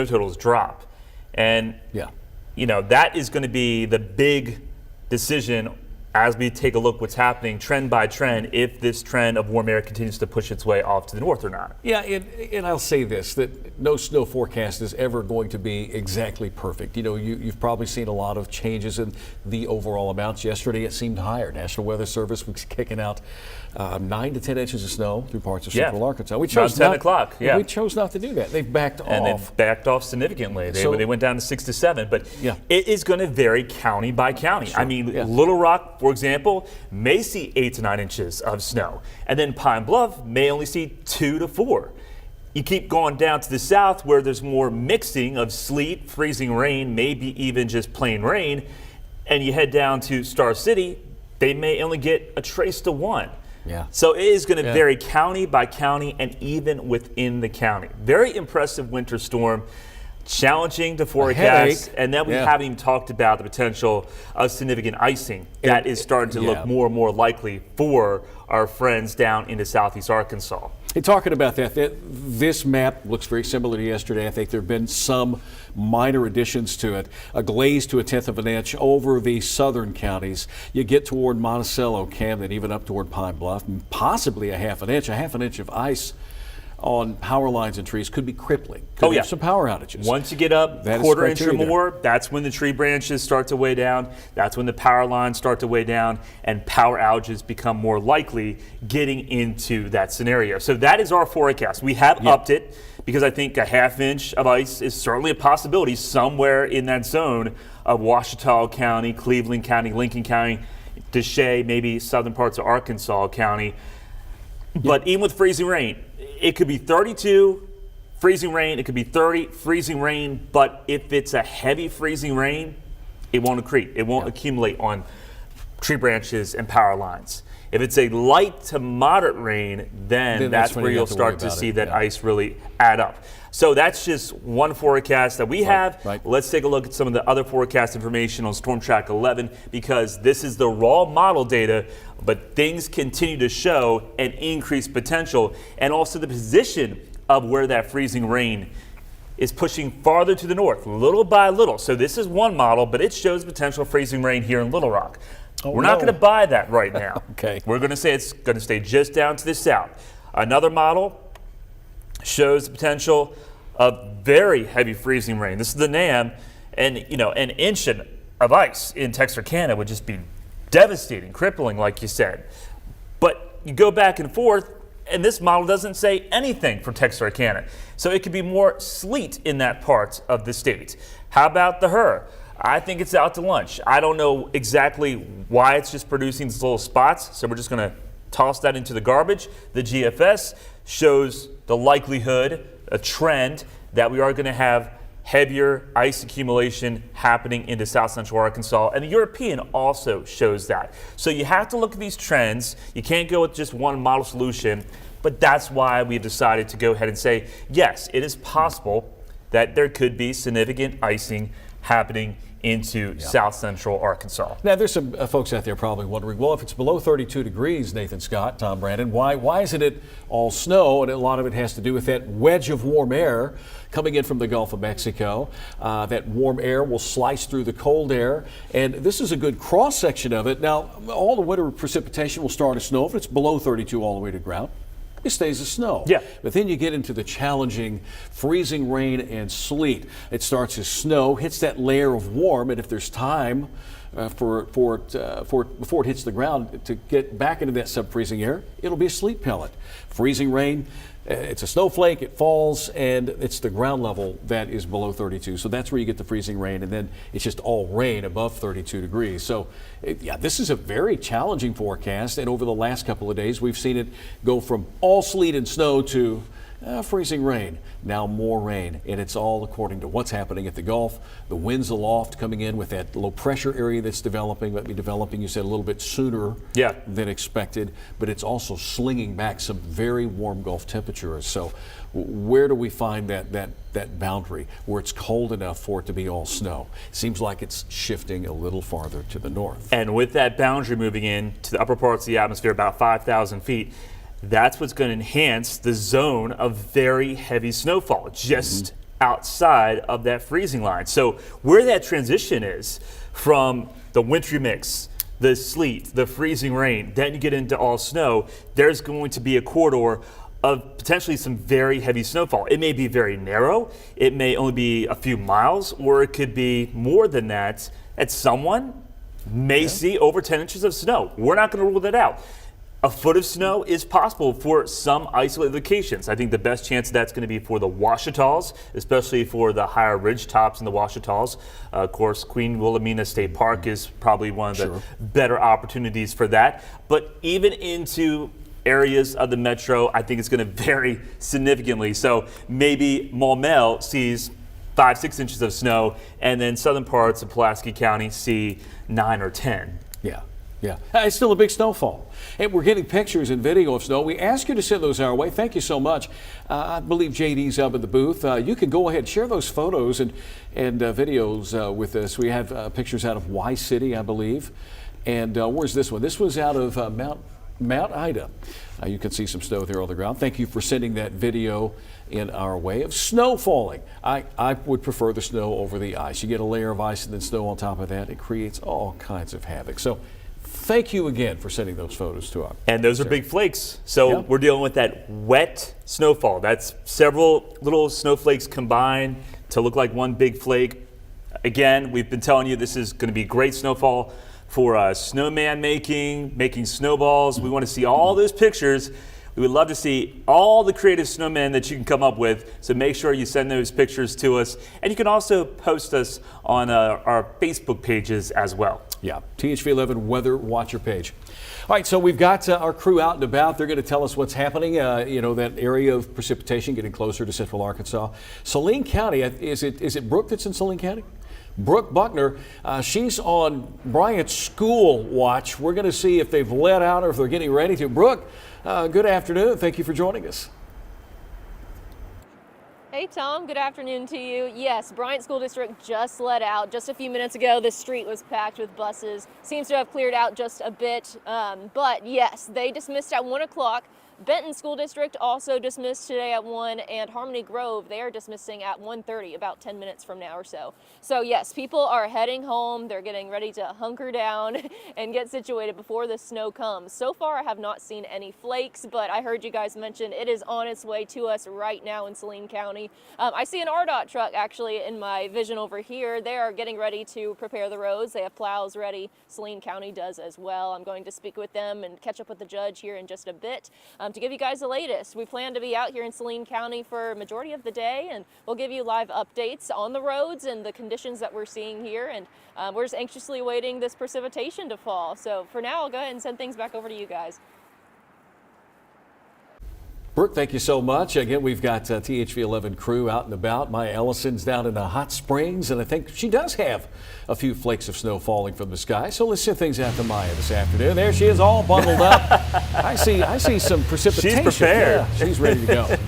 totals drop. And, that is going to be the big decision as we take a look what's happening trend by trend, if this trend of warm air continues to push its way off to the north or not. Yeah, and I'll say this, that no snow forecast is ever going to be exactly perfect. You've probably seen a lot of changes in the overall amounts. Yesterday it seemed higher. National Weather Service was kicking out 9 to 10 inches of snow through parts of central Arkansas. We chose 10 o'clock. We chose not to do that. They've backed off. And they've backed off significantly. They went down to 6 to 7. But it is going to vary county by county. Sure. I mean, Little Rock, for example, may see 8 to 9 inches of snow. And then Pine Bluff may only see 2 to 4. You keep going down to the south where there's more mixing of sleet, freezing rain, maybe even just plain rain. And you head down to Star City, they may only get a trace to 1. Yeah. So it is going to vary county by county and even within the county. Very impressive winter storm, challenging to forecast. And then we haven't even talked about the potential of significant icing that is starting to look more and more likely for our friends down into southeast Arkansas. Hey, talking about that, this map looks very similar to yesterday. I think there have been some minor additions to it. A glaze to 1/10 of an inch over the southern counties. You get toward Monticello, Camden, even up toward Pine Bluff, possibly a half an inch. A half an inch of ice on power lines and trees could be crippling. Could have some power outages. Once you get up a quarter inch or more, that's when the tree branches start to weigh down. That's when the power lines start to weigh down, and power outages become more likely getting into that scenario. So that is our forecast. We have upped it because I think a half inch of ice is certainly a possibility somewhere in that zone of Ouachita County, Cleveland County, Lincoln County, Deshay, maybe southern parts of Arkansas County. But even with freezing rain, it could be 32 freezing rain, it could be 30 freezing rain, but if it's a heavy freezing rain, it won't accrete. It won't accumulate on tree branches and power lines. If it's a light to moderate rain, then that's where you'll start to see that ice really add up. So that's just one forecast that we have. Let's take a look at some of the other forecast information on Storm Track 11, because this is the raw model data, but things continue to show an increased potential, and also the position of where that freezing rain is pushing farther to the north, little by little. So this is one model, but it shows potential freezing rain here in Little Rock. We're not going to buy that right now. We're going to say it's going to stay just down to the south. Another model shows the potential of very heavy freezing rain. This is the NAM, and an inch of ice in Texarkana would just be devastating, crippling, like you said. But you go back and forth, and this model doesn't say anything for Texarkana. So it could be more sleet in that part of the state. How about the HRRR? I think it's out to lunch. I don't know exactly why it's just producing these little spots, so we're just going to toss that into the garbage. The GFS shows the likelihood, a trend, that we are going to have heavier ice accumulation happening into south central Arkansas, and the European also shows that. So you have to look at these trends. You can't go with just one model solution, but that's why we've decided to go ahead and say, yes, it is possible that there could be significant icing happening into south central Arkansas. Now, there's some folks out there probably wondering, well, if it's below 32 degrees, Nathan Scott, Tom Brannon, why isn't it all snow? And a lot of it has to do with that wedge of warm air coming in from the Gulf of Mexico. That warm air will slice through the cold air, and this is a good cross section of it. Now, all the winter precipitation will start as snow if it's below 32 all the way to ground. It stays as snow. But then you get into the challenging freezing rain and sleet. It starts as snow, hits that layer of warm, and if there's time before it hits the ground to get back into that sub-freezing air, it'll be a sleet pellet. Freezing rain, it's a snowflake, it falls, and it's the ground level that is below 32. So that's where you get the freezing rain, and then it's just all rain above 32 degrees. So this is a very challenging forecast, and over the last couple of days, we've seen it go from all sleet and snow to freezing rain, now more rain, and it's all according to what's happening at the Gulf. The winds aloft coming in with that low pressure area that's developing, might be developing, you said, a little bit sooner than expected, but it's also slinging back some very warm Gulf temperatures. So where do we find that boundary where it's cold enough for it to be all snow? Seems like it's shifting a little farther to the north. And with that boundary moving in to the upper parts of the atmosphere, about 5,000 feet, that's what's going to enhance the zone of very heavy snowfall, just outside of that freezing line. So where that transition is from the wintry mix, the sleet, the freezing rain, then you get into all snow, there's going to be a corridor of potentially some very heavy snowfall. It may be very narrow, it may only be a few miles, or it could be more than that someone may see over 10 inches of snow. We're not going to rule that out. A foot of snow is possible for some isolated locations. I think the best chance of that's going to be for the Ouachitas, especially for the higher ridge tops in the Ouachitas. Of course, Queen Wilhelmina State Park is probably one of the better opportunities for that. But even into areas of the metro, I think it's going to vary significantly. So maybe Maumelle sees 5-6 inches of snow, and then southern parts of Pulaski County see 9 or 10. Yeah, it's still a big snowfall. And we're getting pictures and video of snow. We ask you to send those our way. Thank you so much. I believe JD's up in the booth. You can go ahead and share those photos and videos with us. We have pictures out of Y City, I believe. And where's this one? This was out of Mount Ida. You can see some snow there on the ground. Thank you for sending that video in our way of snow falling. I would prefer the snow over the ice. You get a layer of ice and then snow on top of that. It creates all kinds of havoc. So thank you again for sending those photos to us. And those are big flakes. So we're dealing with that wet snowfall. That's several little snowflakes combined to look like one big flake. Again, we've been telling you this is going to be great snowfall for snowman making snowballs. We want to see all those pictures. We would love to see all the creative snowmen that you can come up with. So make sure you send those pictures to us. And you can also post us on our Facebook pages as well. Yeah, THV11 Weather Watcher page. All right, so we've got our crew out and about. They're going to tell us what's happening. That area of precipitation getting closer to central Arkansas. Saline County, is it Brooke that's in Saline County? Brooke Buckner, she's on Bryant's school watch. We're going to see if they've let out or if they're getting ready to. Brooke, good afternoon. Thank you for joining us. Hey Tom, good afternoon to you. Yes, Bryant School District just let out. Just a few minutes ago, the street was packed with buses. Seems to have cleared out just a bit, but yes, they dismissed at 1 o'clock. Benton School District also dismissed today at 1, and Harmony Grove, they are dismissing at 1:30, about 10 minutes from now or so. So yes, people are heading home. They're getting ready to hunker down and get situated before the snow comes. So far, I have not seen any flakes, but I heard you guys mention it is on its way to us right now in Saline County. I see an RDOT truck actually in my vision over here. They are getting ready to prepare the roads. They have plows ready. Saline County does as well. I'm going to speak with them and catch up with the judge here in just a bit. To give you guys the latest. We plan to be out here in Saline County for a majority of the day, and we'll give you live updates on the roads and the conditions that we're seeing here, and we're just anxiously awaiting this precipitation to fall. So for now, I'll go ahead and send things back over to you guys. Brooke, thank you so much. Again, we've got THV11 crew out and about. Maya Ellison's down in Hot Springs, and I think she does have a few flakes of snow falling from the sky. So let's send things out to Maya this afternoon. There she is, all bundled up. I see some precipitation. She's prepared. Yeah, she's ready to go.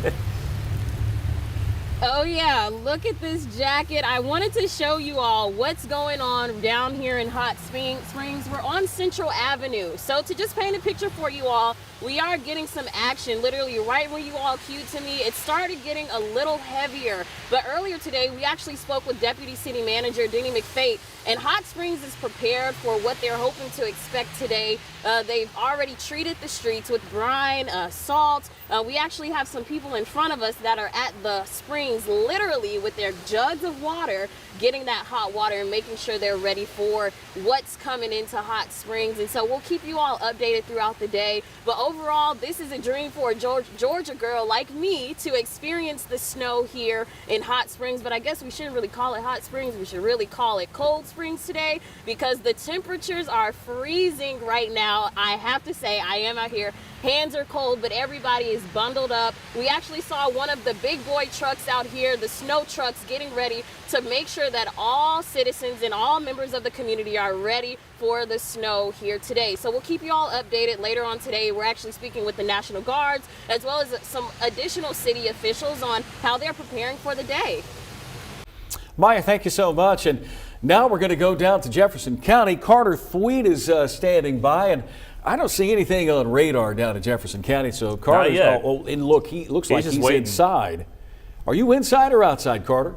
Oh yeah, look at this jacket. I wanted to show you all what's going on down here in Hot Springs. We're on Central Avenue. So to just paint a picture for you all, we are getting some action literally right when you all cued to me. It started getting a little heavier, but earlier today we actually spoke with Deputy City Manager Denny McFate, and Hot Springs is prepared for what they're hoping to expect today. They've already treated the streets with brine, salt. We actually have some people in front of us that are at the springs literally with their jugs of water, getting that hot water and making sure they're ready for what's coming into Hot Springs. And so we'll keep you all updated throughout the day. But overall, this is a dream for a Georgia girl like me to experience the snow here in Hot Springs. But I guess we shouldn't really call it Hot Springs. We should really call it Cold Springs today, because the temperatures are freezing right now. I have to say, I am out here. Hands are cold, but everybody is bundled up. We actually saw one of the big boy trucks out here, the snow trucks, getting ready to make sure that all citizens and all members of the community are ready for the snow here today. So we'll keep you all updated later on today. We're actually speaking with the National Guards as well as some additional city officials on how they're preparing for the day. Maya, thank you so much. And now we're going to go down to Jefferson County. Carter Thweet is standing by, and I don't see anything on radar down in Jefferson County. So Carter's, and look, he looks like he's inside. Are you inside or outside, Carter?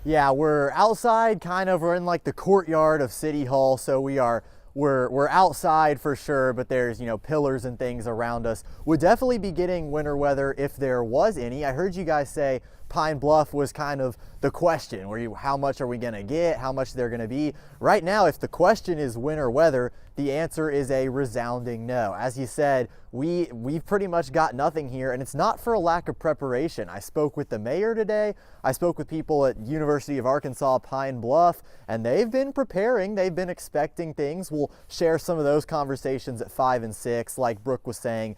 Yeah, we're outside, kind of. We're in like the courtyard of City Hall, so we're outside for sure, but there's, pillars and things around us. Would definitely be getting winter weather if there was any. I heard you guys say Pine Bluff was kind of the question, how much are we gonna get, how much they're gonna be. Right now, if the question is winter weather, the answer is a resounding no. As you said, we've pretty much got nothing here, and it's not for a lack of preparation. I spoke with the mayor today. I spoke with people at University of Arkansas Pine Bluff, and they've been preparing. They've been expecting things. We'll share some of those conversations at 5 and 6. Like Brooke was saying,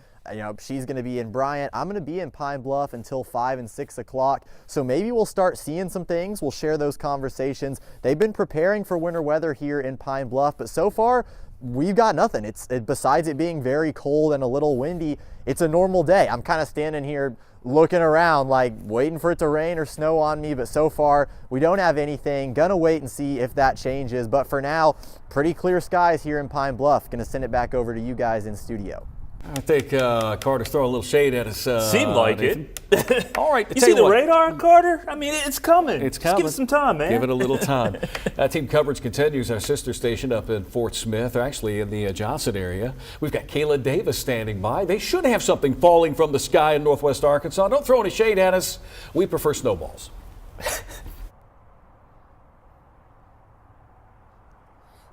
she's going to be in Bryant. I'm going to be in Pine Bluff until 5 and 6 o'clock. So maybe we'll start seeing some things. We'll share those conversations. They've been preparing for winter weather here in Pine Bluff, but so far we've got nothing. Besides it being very cold and a little windy, it's a normal day. I'm kind of standing here looking around like waiting for it to rain or snow on me, but so far we don't have anything. Gonna wait and see if that changes, but for now, pretty clear skies here in Pine Bluff. Gonna send it back over to you guys in studio. I think Carter's throwing a little shade at us. Seemed like Nathan. it. All right. You see the radar, Carter? I mean, it's coming. It's Just coming. give it some time, man. Give it a little time. Team coverage continues. Our sister station up in Fort Smith, or actually in the Johnson area. We've got Kayla Davis standing by. They should have something falling from the sky in northwest Arkansas. Don't throw any shade at us. We prefer snowballs.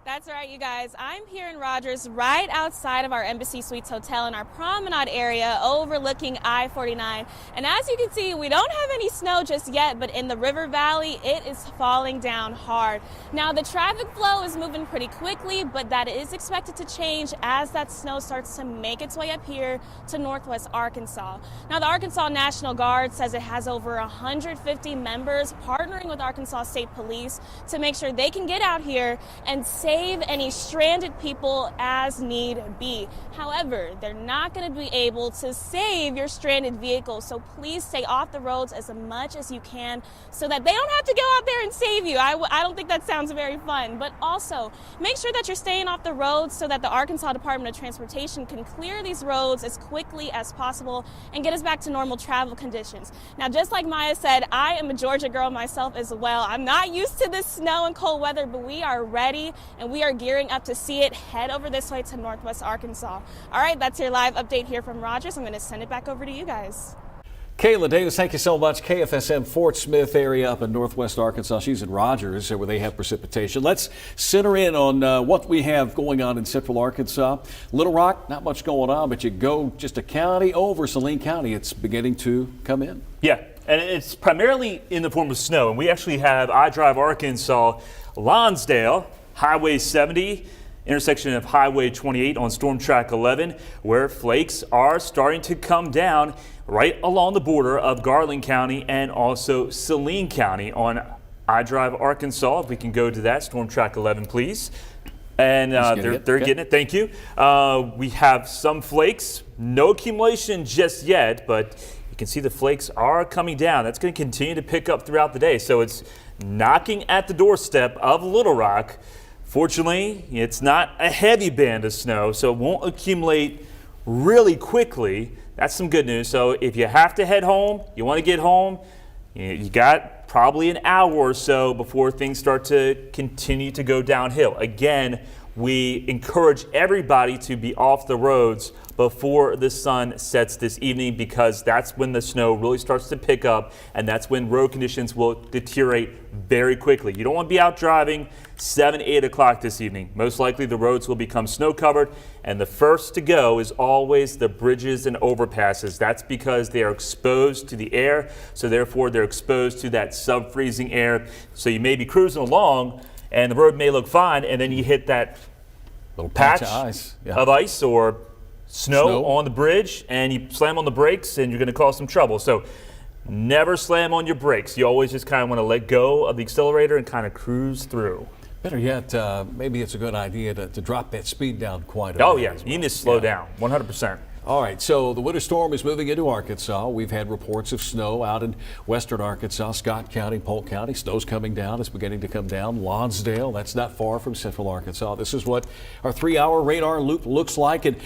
That's right, you guys. I'm here in Rogers, right outside of our Embassy Suites Hotel in our promenade area overlooking I-49. And as you can see, we don't have any snow just yet, but in the river valley, it is falling down hard. Now, the traffic flow is moving pretty quickly, but that is expected to change as that snow starts to make its way up here to northwest Arkansas. Now, the Arkansas National Guard says it has over 150 members partnering with Arkansas State Police to make sure they can get out here and save any stranded people as need be. However, they're not going to be able to save your stranded vehicles, so please stay off the roads as much as you can so that they don't have to go out there and save you. I don't think that sounds very fun, but also make sure that you're staying off the roads so that the Arkansas Department of Transportation can clear these roads as quickly as possible and get us back to normal travel conditions. Now, just like Maya said, I am a Georgia girl myself as well. I'm not used to this snow and cold weather, but we are ready and we are gearing up to see it. Head over this way to northwest Arkansas. All right, that's your live update here from Rogers. I'm going to send it back over to you guys. Kayla Davis, thank you so much. KFSM Fort Smith area up in northwest Arkansas. She's in Rogers where they have precipitation. Let's center in on what we have going on in central Arkansas. Little Rock, not much going on, but you go just a county over, Saline County, it's beginning to come in. Yeah, and it's primarily in the form of snow. And we actually have iDrive Arkansas, Lonsdale, Highway 70, intersection of Highway 28 on Storm Track 11, where flakes are starting to come down right along the border of Garland County and also Saline County on iDrive Arkansas. If we can go to that, Storm Track 11, please. And they're getting it. Thank you. We have some flakes, no accumulation just yet, but you can see the flakes are coming down. That's going to continue to pick up throughout the day. So it's knocking at the doorstep of Little Rock. Fortunately, it's not a heavy band of snow, so it won't accumulate really quickly. That's some good news. So if you have to head home, you want to get home, you got probably an hour or so before things start to continue to go downhill. Again, we encourage everybody to be off the roads before the sun sets this evening, because that's when the snow really starts to pick up and that's when road conditions will deteriorate very quickly. You don't want to be out driving 7, 8 o'clock this evening. Most likely the roads will become snow covered, and the first to go is always the bridges and overpasses. That's because they are exposed to the air, so therefore they're exposed to that sub-freezing air. So you may be cruising along and the road may look fine, and then you hit that Little patch of ice or snow on the bridge, and you slam on the brakes and you're going to cause some trouble. So never slam on your brakes. You always just kind of want to let go of the accelerator and kind of cruise through. Better yet, maybe it's a good idea to drop that speed down quite a bit. Oh yeah, you need to slow down 100%. All right, so the winter storm is moving into Arkansas. We've had reports of snow out in western Arkansas, Scott County, Polk County. Snow's coming down. It's beginning to come down. Lonsdale, that's not far from central Arkansas. This is what our 3-hour radar loop looks like. And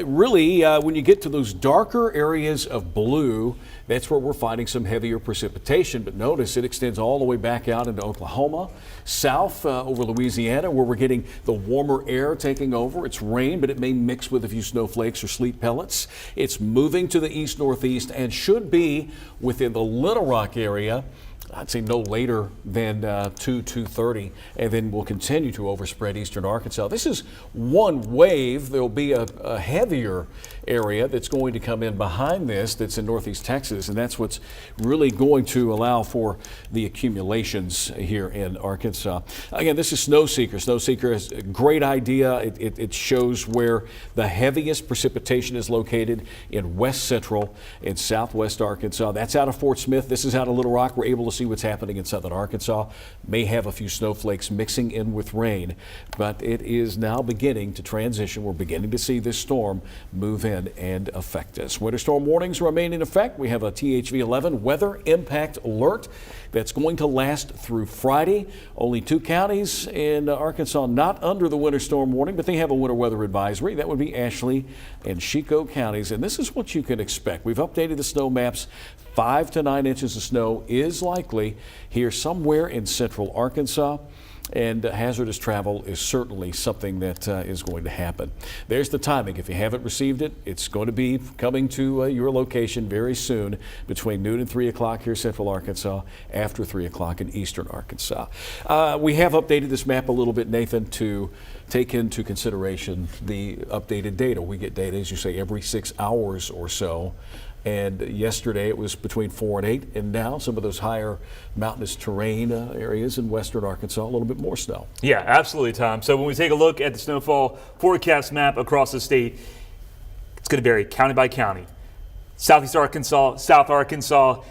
really, when you get to those darker areas of blue, that's where we're finding some heavier precipitation. But notice it extends all the way back out into Oklahoma, south over Louisiana, where we're getting the warmer air taking over. It's rain, but it may mix with a few snowflakes or sleet pellets. It's moving to the east-northeast and should be within the Little Rock area, I'd say no later than 2:30, and then we'll continue to overspread eastern Arkansas. This is one wave. There'll be a heavier area that's going to come in behind this that's in northeast Texas, and that's what's really going to allow for the accumulations here in Arkansas. Again, this is Snow Seeker. Snow Seeker is a great idea. It shows where the heaviest precipitation is located in west central and southwest Arkansas. That's out of Fort Smith. This is out of Little Rock. We're able to see what's happening in southern Arkansas. May have a few snowflakes mixing in with rain, but it is now beginning to transition. We're beginning to see this storm move in and affect us. Winter storm warnings remain in effect. We have a THV 11 weather impact alert that's going to last through Friday. Only 2 counties in Arkansas not under the winter storm warning, but they have a winter weather advisory. That would be Ashley and Chico counties, and this is what you can expect. We've updated the snow maps. 5 to 9 inches of snow is likely here somewhere in central Arkansas, and hazardous travel is certainly something that is going to happen. There's the timing. If you haven't received it, it's going to be coming to your location very soon between noon and 3 o'clock here in central Arkansas, after 3 o'clock in eastern Arkansas. We have updated this map a little bit, Nathan, to take into consideration the updated data. We get data, as you say, every 6 hours or so. And yesterday it was between 4 and 8, and now some of those higher mountainous terrain areas in western Arkansas, a little bit more snow. Yeah, absolutely, Tom. So when we take a look at the snowfall forecast map across the state, it's going to vary county by county. Southeast Arkansas, South Arkansas,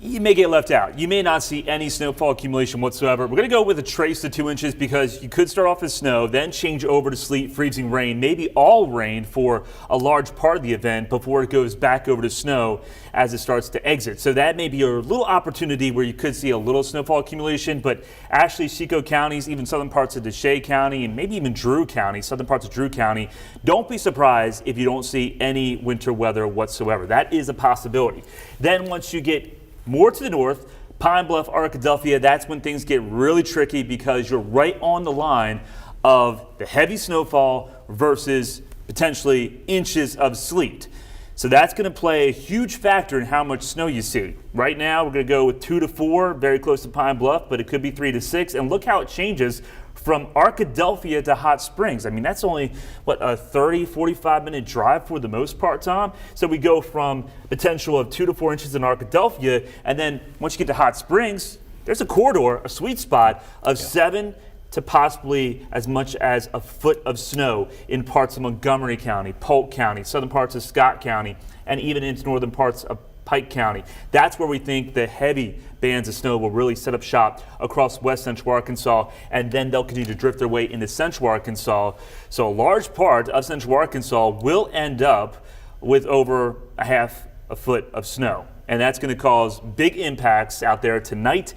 you may get left out. You may not see any snowfall accumulation whatsoever. We're going to go with a trace to 2 inches because you could start off as snow, then change over to sleet, freezing rain, maybe all rain for a large part of the event before it goes back over to snow as it starts to exit. So that may be a little opportunity where you could see a little snowfall accumulation, but Ashley, Chico counties, even southern parts of Deshay County, and maybe even Drew County, southern parts of Drew County, don't be surprised if you don't see any winter weather whatsoever. That is a possibility. Then once you get more to the north, Pine Bluff, Arkadelphia, that's when things get really tricky because you're right on the line of the heavy snowfall versus potentially inches of sleet. So that's going to play a huge factor in how much snow you see. Right now, we're going to go with 2 to 4, very close to Pine Bluff, but it could be 3 to 6. And look how it changes from Arkadelphia to Hot Springs. I mean, that's only, a 30, 45-minute drive for the most part, Tom? So we go from potential of 2 to 4 inches in Arkadelphia, and then once you get to Hot Springs, there's a corridor, a sweet spot of 7 to possibly as much as a foot of snow in parts of Montgomery County, Polk County, southern parts of Scott County, and even into northern parts of Pike County. That's where we think the heavy bands of snow will really set up shop across west central Arkansas, and then they'll continue to drift their way into central Arkansas. So a large part of central Arkansas will end up with over a half a foot of snow, and that's going to cause big impacts out there tonight.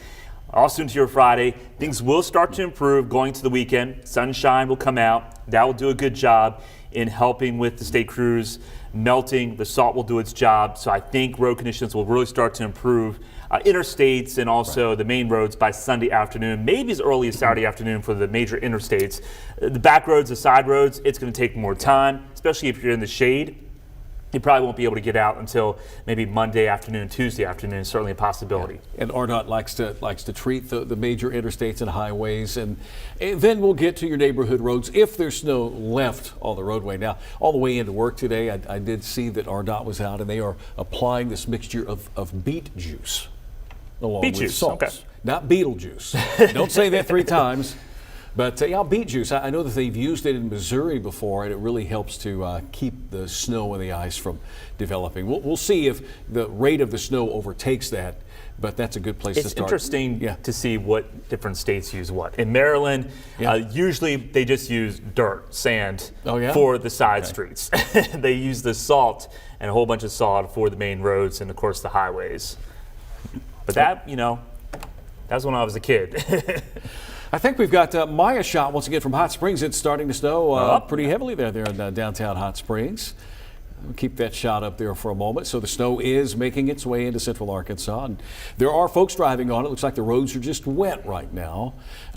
Also into your Friday, things will start to improve going to the weekend. Sunshine will come out. That will do a good job in helping with the state crews melting. The salt will do its job. So I think road conditions will really start to improve. Interstates and also the main roads by Sunday afternoon, maybe as early as Saturday afternoon for the major interstates. The back roads, the side roads, it's going to take more time, especially if you're in the shade. You probably won't be able to get out until maybe Monday afternoon, Tuesday afternoon. Certainly a possibility. Yeah. And RDOT likes to treat the major interstates and highways, and then we'll get to your neighborhood roads if there's snow left on the roadway. Now, all the way into work today, I did see that RDOT was out, and they are applying this mixture of beet juice along beet with juice, salts. okay. Not beetle juice. Don't say that 3 times. But yeah, beet juice, I know that they've used it in Missouri before, and it really helps to keep the snow and the ice from developing. We'll see if the rate of the snow overtakes that but that's a good place to It's start. interesting Yeah. to see what different states use what. In Maryland, usually they just use dirt, sand for the side streets. They use the salt and a whole bunch of salt for the main roads and, of course, the highways. But that, that was when I was a kid. I think we've got Maya shot once again from Hot Springs. It's starting to snow pretty heavily there in downtown Hot Springs. We'll keep that shot up there for a moment. So the snow is making its way into central Arkansas. And there are folks driving on it. Looks like the roads are just wet right now.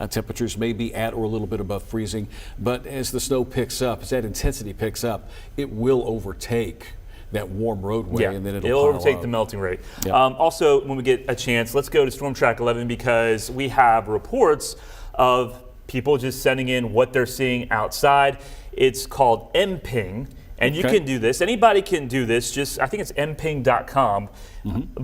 Temperatures may be at or a little bit above freezing. But as the snow picks up, as that intensity picks up, it will overtake that warm roadway, and then it'll overtake the melting rate. Also, when we get a chance, let's go to Storm Track 11 because we have reports of people just sending in what they're seeing outside. It's called MPing. And you can do this. Anybody can do this. Just I think it's mping.com.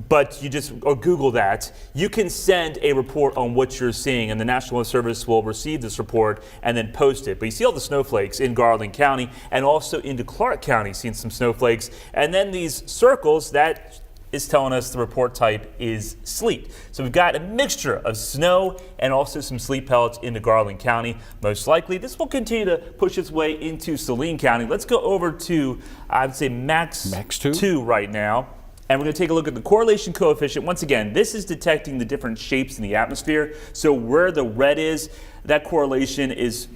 But you just or Google that. You can send a report on what you're seeing, and the National Weather Service will receive this report and then post it. But you see all the snowflakes in Garland County and also into Clark County, seeing some snowflakes. And then these circles that is telling us the report type is sleet. So we've got a mixture of snow and also some sleet pellets into Garland County. Most likely, this will continue to push its way into Saline County. Let's go over to, I would say, max 2 right now. And we're going to take a look at the correlation coefficient. Once again, this is detecting the different shapes in the atmosphere. So where the red is, that correlation is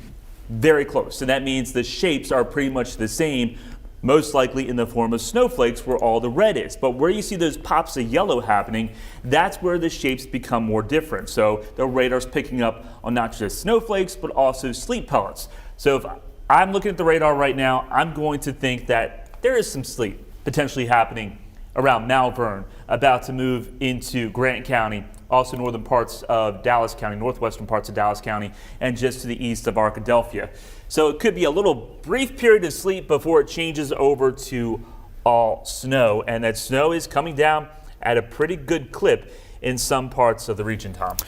very close. And that means the shapes are pretty much the same, most likely in the form of snowflakes where all the red is. But where you see those pops of yellow happening, that's where the shapes become more different. So the radar's picking up on not just snowflakes, but also sleet pellets. So if I'm looking at the radar right now, I'm going to think that there is some sleet potentially happening around Malvern, about to move into Grant County, also northern parts of Dallas County, northwestern parts of Dallas County, and just to the east of Arkadelphia. So it could be a little brief period of sleet before it changes over to all snow. And that snow is coming down at a pretty good clip in some parts of the region, Tom.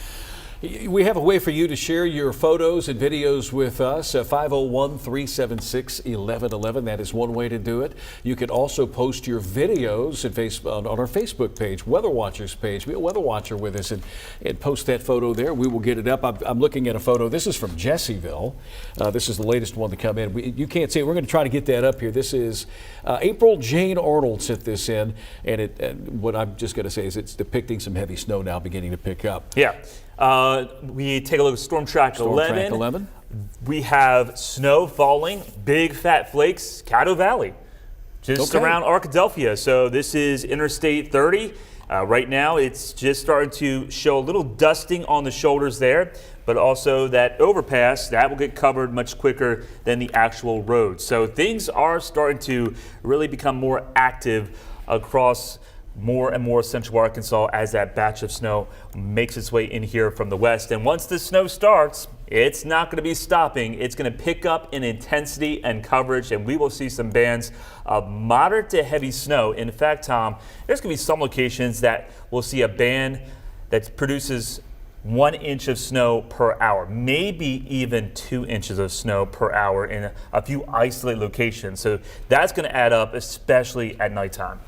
We have a way for you to share your photos and videos with us. 501-376-1111. That is one way to do it. You can also post your videos on our Facebook page, Weather Watchers page. Be a Weather Watcher with us and post that photo there. We will get it up. I'm looking at a photo. This is from Jesseville. This is the latest one to come in. You can't see it. We're going to try to get that up here. This is April Jane Arnold sent this in. And what I'm just going to say is it's depicting some heavy snow now beginning to pick up. Yeah. We take a look at Storm Track 11. We have snow falling, big fat flakes, Caddo Valley, just around Arkadelphia. So this is Interstate 30. Right now it's just starting to show a little dusting on the shoulders there, but also that overpass, that will get covered much quicker than the actual road. So things are starting to really become more active across more and more central Arkansas as that batch of snow makes its way in here from the west. And once the snow starts, it's not going to be stopping. It's going to pick up in intensity and coverage, and we will see some bands of moderate to heavy snow. In fact, Tom, there's going to be some locations that will see a band that produces 1 inch of snow per hour, maybe even 2 inches of snow per hour in a few isolated locations. So that's going to add up, especially at nighttime.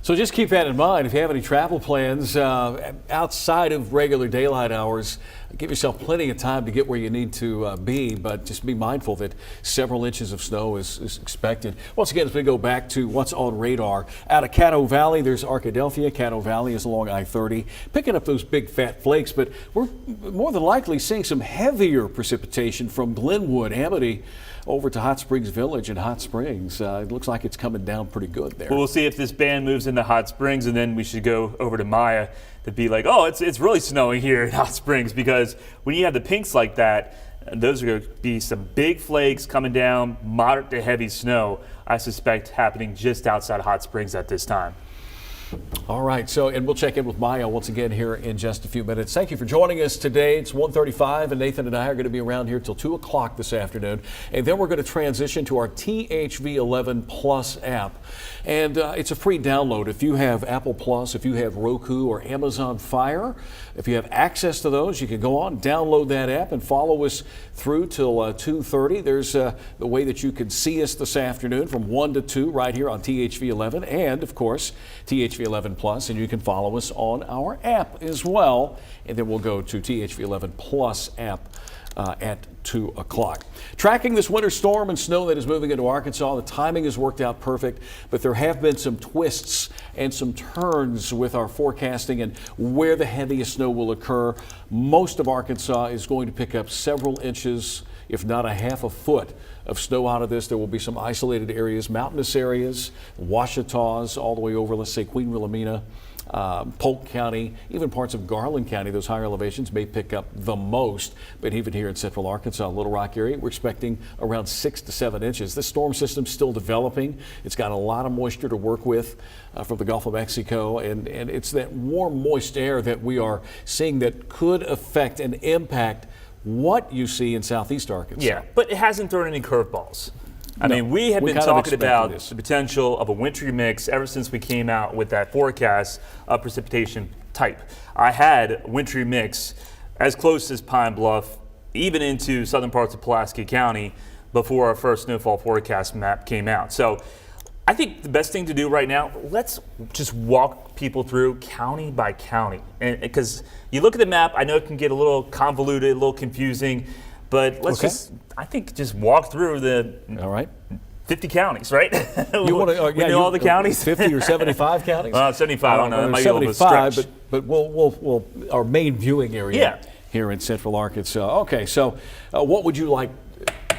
So just keep that in mind. If you have any travel plans outside of regular daylight hours, give yourself plenty of time to get where you need to be, but just be mindful that several inches of snow is expected. Once again, as we go back to what's on radar, out of Caddo Valley, there's Arkadelphia. Caddo Valley is along I-30, picking up those big fat flakes, but we're more than likely seeing some heavier precipitation from Glenwood, Amity, over to Hot Springs Village and Hot Springs. It looks like it's coming down pretty good there. Well, we'll see if this band moves into Hot Springs, and then we should go over to Maya to be like, oh, it's really snowing here in Hot Springs, because when you have the pinks like that, those are going to be some big flakes coming down, moderate to heavy snow, I suspect, happening just outside Hot Springs at this time. All right, and we'll check in with Maya once again here in just a few minutes. Thank you for joining us today. It's 1:35, and Nathan and I are going to be around here till 2 o'clock this afternoon. And then we're going to transition to our THV11 Plus app. And it's a free download. If you have Apple Plus, if you have Roku or Amazon Fire, if you have access to those, you can go on, download that app, and follow us through till 2:30. There's the way that you can see us this afternoon from 1 to 2 right here on THV11. And, of course, THV THV11 Plus, and you can follow us on our app as well. And then we'll go to THV11 Plus app at 2 o'clock. Tracking this winter storm and snow that is moving into Arkansas, the timing has worked out perfect, but there have been some twists and some turns with our forecasting and where the heaviest snow will occur. Most of Arkansas is going to pick up several inches, if not a half a foot of snow out of this. There will be some isolated areas, mountainous areas, Ouachita's all the way over, let's say, Queen Wilhelmina, Polk County, even parts of Garland County. Those higher elevations may pick up the most, but even here in central Arkansas, Little Rock area, we're expecting around 6 to 7 inches. This storm system's still developing. It's got a lot of moisture to work with from the Gulf of Mexico, and it's that warm, moist air that we are seeing that could affect and impact what you see in southeast Arkansas. Yeah, but it hasn't thrown any curveballs. I No, mean, we have we been kind of talking about expected this. the potential of a wintry mix ever since we came out with that forecast of precipitation type. I had wintry mix as close as Pine Bluff, even into southern parts of Pulaski County before our first snowfall forecast map came out. So I think the best thing to do right now, let's just walk people through county by county. And because you look at the map, I know it can get a little convoluted, a little confusing, but let's just walk through the All right. 50 counties, right? You want to we know all the counties? 50 or 75 counties? 75, I don't know. That might be a little bit 75, stretch. but we'll our main viewing area Yeah. here in central Arkansas. Okay, so what would you like?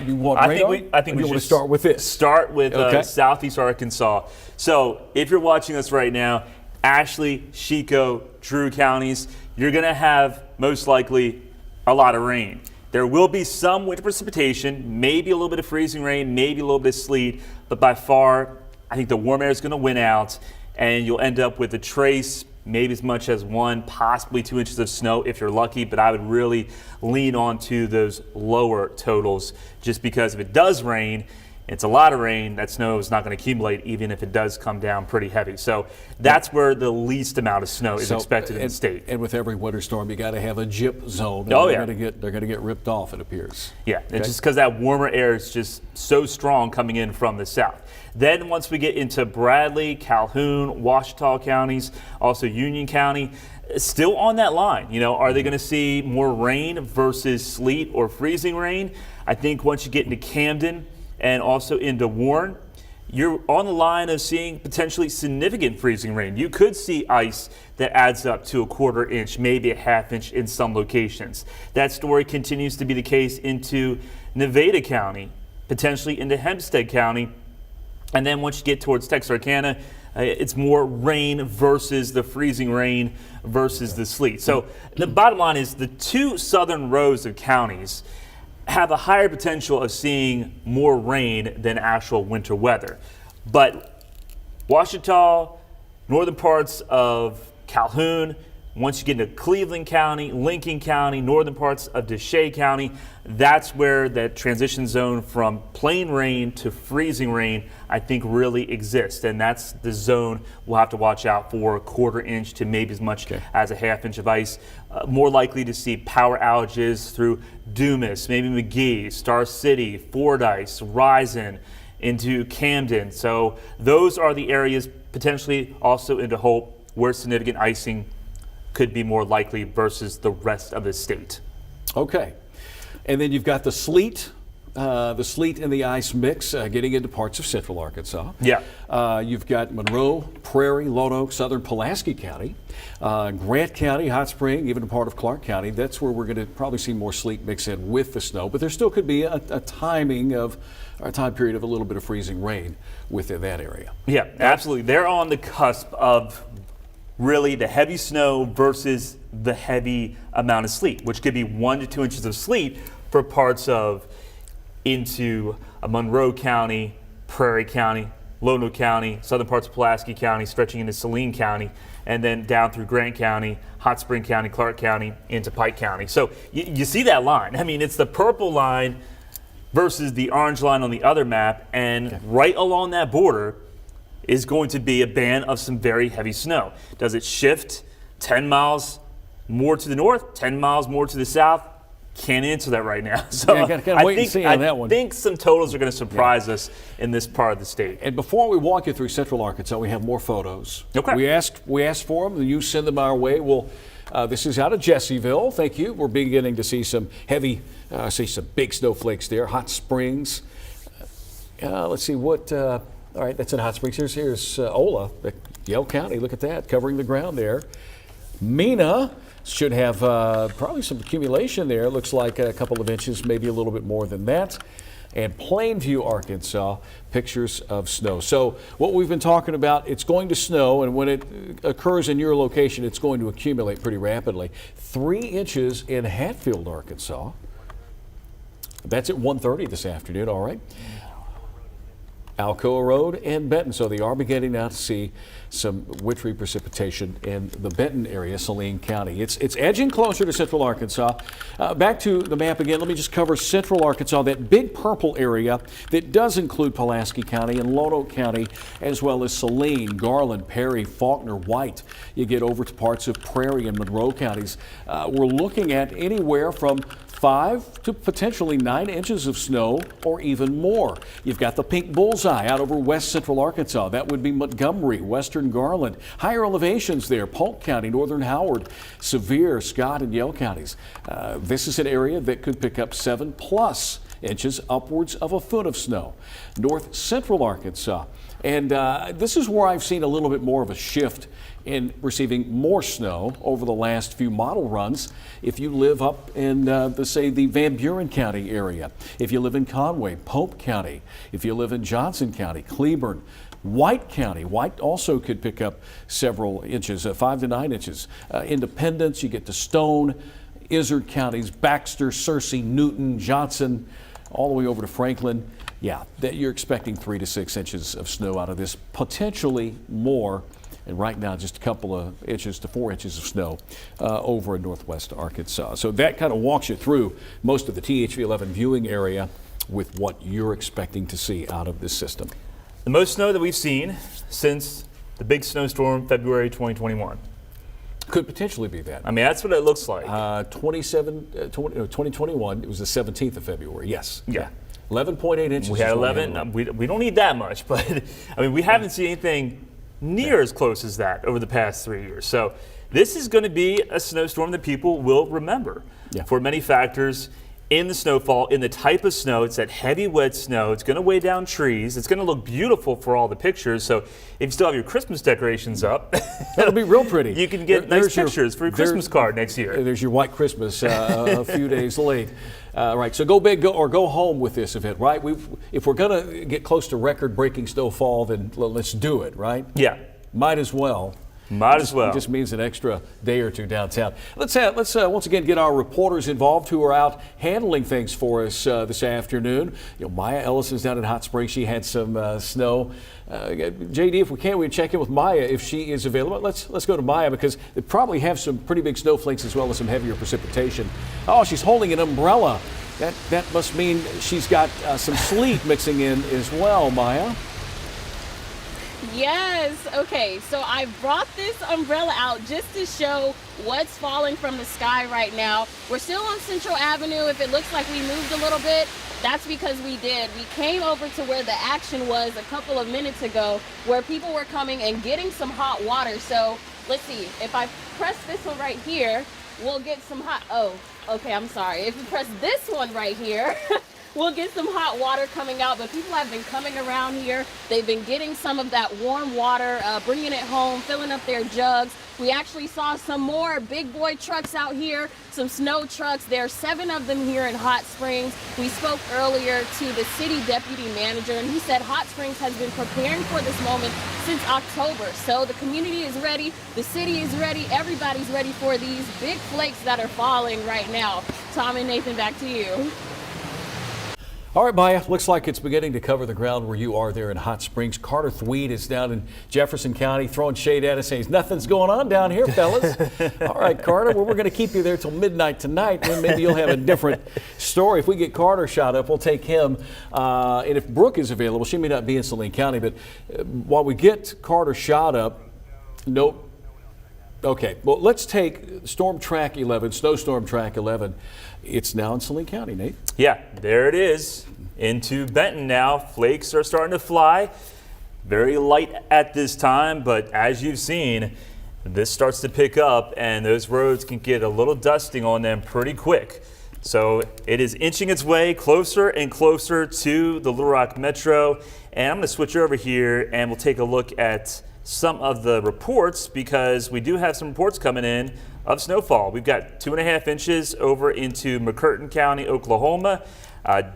You want I radar? think we want should to start with this. Start with Okay. southeast Arkansas. So if you're watching us right now, Ashley, Chico, Drew counties, you're going to have most likely a lot of rain. There will be some winter precipitation, maybe a little bit of freezing rain, maybe a little bit of sleet, but by far, I think the warm air is going to win out, and you'll end up with a trace, maybe as much as 1, possibly 2 inches of snow if you're lucky, but I would really lean on to those lower totals just because if it does rain, it's a lot of rain, that snow is not going to accumulate even if it does come down pretty heavy. So that's where the least amount of snow is expected in the state. And with every winter storm, you got to have a gyp zone. Oh, they're yeah. going to get ripped off, it appears. Yeah, it's just because that warmer air is just so strong coming in from the south. Then once we get into Bradley, Calhoun, Ouachita counties, also Union County, still on that line. You know, are they going to see more rain versus sleet or freezing rain? I think once you get into Camden and also into Warren, you're on the line of seeing potentially significant freezing rain. You could see ice that adds up to a 1/4 inch, maybe a 1/2 inch in some locations. That story continues to be the case into Nevada County, potentially into Hempstead County. And then once you get towards Texarkana, it's more rain versus the freezing rain versus the sleet. So the bottom line is the 2 southern rows of counties have a higher potential of seeing more rain than actual winter weather. But Ouachita, northern parts of Calhoun, once you get into Cleveland County, Lincoln County, northern parts of Deshay County, that's where that transition zone from plain rain to freezing rain, I think, really exists. And that's the zone we'll have to watch out for, 1/4 inch to maybe as much as a 1/2 inch of ice. More likely to see power outages through Dumas, maybe McGee, Star City, Fordyce, Risen, into Camden. So those are the areas potentially also into Hope where significant icing could be more likely versus the rest of the state. Okay. And then you've got the sleet and the ice mix getting into parts of central Arkansas. Yeah. You've got Monroe, Prairie, Lone Oak, southern Pulaski County, Grant County, Hot Spring, even a part of Clark County. That's where we're going to probably see more sleet mix in with the snow, but there still could be a time period of a little bit of freezing rain within that area. Yeah, absolutely. They're on the cusp of really the heavy snow versus the heavy amount of sleet, which could be 1 to 2 inches of sleet for parts of into Monroe County, Prairie County, Lone Oak County, southern parts of Pulaski County, stretching into Saline County, and then down through Grant County, Hot Spring County, Clark County, into Pike County. So you see that line. I mean, it's the purple line versus the orange line on the other map, and right along that border is going to be a band of some very heavy snow. Does it shift 10 miles more to the north, 10 miles more to the south? Can't answer that right now. So Yeah, gotta wait and see on that one. I think some totals are going to surprise us in this part of the state. And before we walk you through Central Arkansas, we have more photos. Okay. We asked for them, and you send them our way. This is out of Jessieville. Thank you. We're beginning to see some some big snowflakes there. Hot Springs. Let's see what. All right, that's in Hot Springs. Here's Ola, Yell County. Look at that, covering the ground there. Mena should have probably some accumulation there. Looks like a couple of inches, maybe a little bit more than that. And Plainview, Arkansas, pictures of snow. So what we've been talking about, it's going to snow, and when it occurs in your location, it's going to accumulate pretty rapidly. 3 inches in Hatfield, Arkansas. That's at 1:30 this afternoon, all right? Alcoa Road and Benton. So they are beginning now to see some wintry precipitation in the Benton area, Saline County. It's edging closer to Central Arkansas. Back to the map again. Let me just cover Central Arkansas, that big purple area that does include Pulaski County and Lonoke County, as well as Saline, Garland, Perry, Faulkner, White. You get over to parts of Prairie and Monroe counties. We're looking at anywhere from 5 to potentially 9 inches of snow or even more. You've got the pink bullseye out over west central Arkansas. That would be Montgomery, western Garland. Higher elevations there, Polk County, northern Howard, Sevier, Scott, and Yell counties. This is an area that could pick up 7+ inches, upwards of a foot of snow. North central Arkansas. And this is where I've seen a little bit more of a shift in receiving more snow over the last few model runs. If you live up in, say, the Van Buren County area, if you live in Conway, Pope County, if you live in Johnson County, Cleburne, White County. White also could pick up several inches, 5 to 9 inches. Independence, you get to Stone, Izard counties, Baxter, Searcy, Newton, Johnson, all the way over to Franklin. Yeah, that you're expecting 3 to 6 inches of snow out of this, potentially more. And right now, just a couple of inches to 4 inches of snow over in northwest Arkansas. So that kind of walks you through most of the THV11 viewing area with what you're expecting to see out of this system. The most snow that we've seen since the big snowstorm February 2021. Could potentially be that. I mean, that's what it looks like. 2021, it was the 17th of February, yes. Yeah. 11.8 inches. We had 11. We don't need that much, but I mean, we haven't seen anything near as close as that over the past 3 years. So this is going to be a snowstorm that people will remember for many factors. In the snowfall, in the type of snow, it's that heavy wet snow. It's going to weigh down trees. It's going to look beautiful for all the pictures. So if you still have your Christmas decorations up, that'll be real pretty. You can get nice pictures for your Christmas card next year. There's your white Christmas a few days late. Right, so go big go home with this event, right? If we're going to get close to record-breaking snowfall, then let's do it, right? Yeah. Might as well. It just means an extra day or two downtown. Let's once again get our reporters involved who are out handling things for us this afternoon. Maya Ellison's down in Hot Springs. She had some snow. JD, if we can, we check in with Maya if she is available. Let's go to Maya because they probably have some pretty big snowflakes as well as some heavier precipitation. Oh, she's holding an umbrella. That must mean she's got some sleet mixing in as well, Maya. Yes, okay, so I brought this umbrella out just to show what's falling from the sky right now. We're still on Central Avenue. If it looks like we moved a little bit, that's because we did. We came over to where the action was a couple of minutes ago, where people were coming and getting some hot water. So let's see, if I press this one right here, we'll get some I'm sorry. If you press this one right here, we'll get some hot water coming out, but people have been coming around here. They've been getting some of that warm water, bringing it home, filling up their jugs. We actually saw some more big boy trucks out here, some snow trucks. There are 7 of them here in Hot Springs. We spoke earlier to the city deputy manager, and he said Hot Springs has been preparing for this moment since October. So the community is ready, the city is ready, everybody's ready for these big flakes that are falling right now. Tom and Nathan, back to you. All right, Maya, looks like it's beginning to cover the ground where you are there in Hot Springs. Carter Thweed is down in Jefferson County throwing shade at us, saying nothing's going on down here, fellas. All right, Carter, well, we're going to keep you there till midnight tonight, and maybe you'll have a different story. If we get Carter shot up, we'll take him. And if Brooke is available, she may not be in Saline County, but while we get Carter shot up, nope. Okay, well, let's take Storm Track 11, Snowstorm Track 11. It's now in Saline County, Nate. Yeah, there it is. Into Benton now. Flakes are starting to fly. Very light at this time, but as you've seen, this starts to pick up and those roads can get a little dusting on them pretty quick. So it is inching its way closer and closer to the Little Rock Metro. And I'm going to switch over here and we'll take a look at some of the reports because we do have some reports coming in of snowfall. We've got 2.5 inches over into McCurtain County, Oklahoma.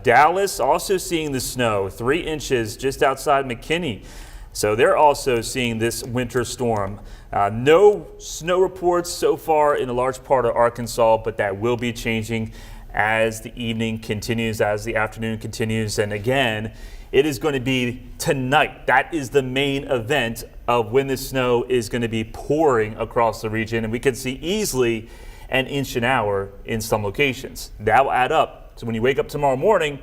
Dallas also seeing the snow, 3 inches just outside McKinney. So they're also seeing this winter storm. No snow reports so far in a large part of Arkansas, but that will be changing as the evening continues, as the afternoon continues. And again, it is going to be tonight. That is the main event of when the snow is going to be pouring across the region. And we could see easily an inch an hour in some locations. That will add up. So when you wake up tomorrow morning,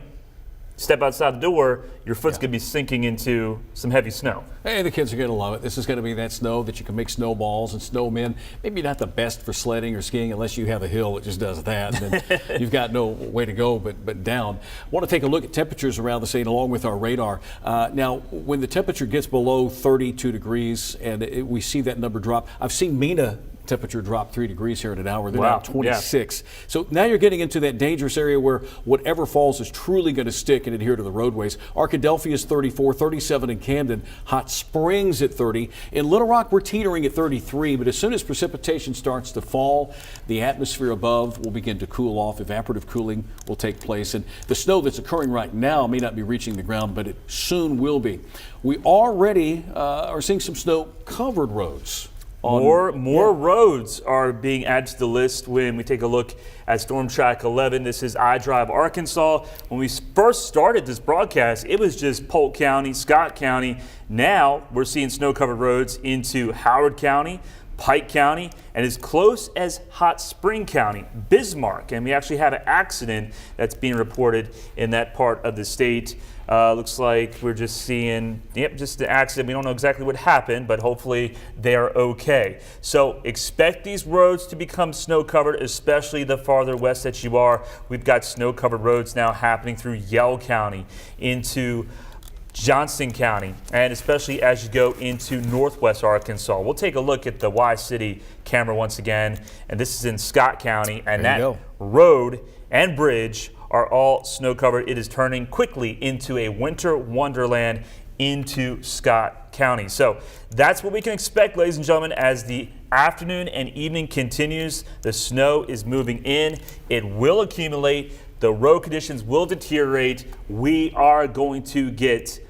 step outside the door, your foot's going to be sinking into some heavy snow. Hey, the kids are going to love it. This is going to be that snow that you can make snowballs and snowmen. Maybe not the best for sledding or skiing unless you have a hill that just does that. And then you've got no way to go but down. I want to take a look at temperatures around the state along with our radar. Now, when the temperature gets below 32 degrees and we see that number drop, I've seen Mena temperature drop 3 degrees here in an hour. They're now 26. Yeah. So now you're getting into that dangerous area where whatever falls is truly going to stick and adhere to the roadways. Arkadelphia is 34, 37 in Camden, Hot Springs at 30. In Little Rock, we're teetering at 33, but as soon as precipitation starts to fall, the atmosphere above will begin to cool off. Evaporative cooling will take place, and the snow that's occurring right now may not be reaching the ground, but it soon will be. We already are seeing some snow-covered roads. More roads are being added to the list when we take a look at Storm Track 11. This is iDrive Arkansas. When we first started this broadcast, it was just Polk County, Scott County. Now we're seeing snow-covered roads into Howard County, Pike County, and as close as Hot Spring County, Bismarck. And we actually have an accident that's being reported in that part of the state. Looks like we're just seeing, just the accident. We don't know exactly what happened, but hopefully they are okay. So expect these roads to become snow covered, especially the farther west that you are. We've got snow covered roads now happening through Yell County into Johnston County, and especially as you go into northwest Arkansas. We'll take a look at the Y-City camera once again, and this is in Scott County, and that road and bridge are all snow covered. It is turning quickly into a winter wonderland into Scott County. So that's what we can expect, ladies and gentlemen, as the afternoon and evening continues. The snow is moving in. It will accumulate. The road conditions will deteriorate. We are going to get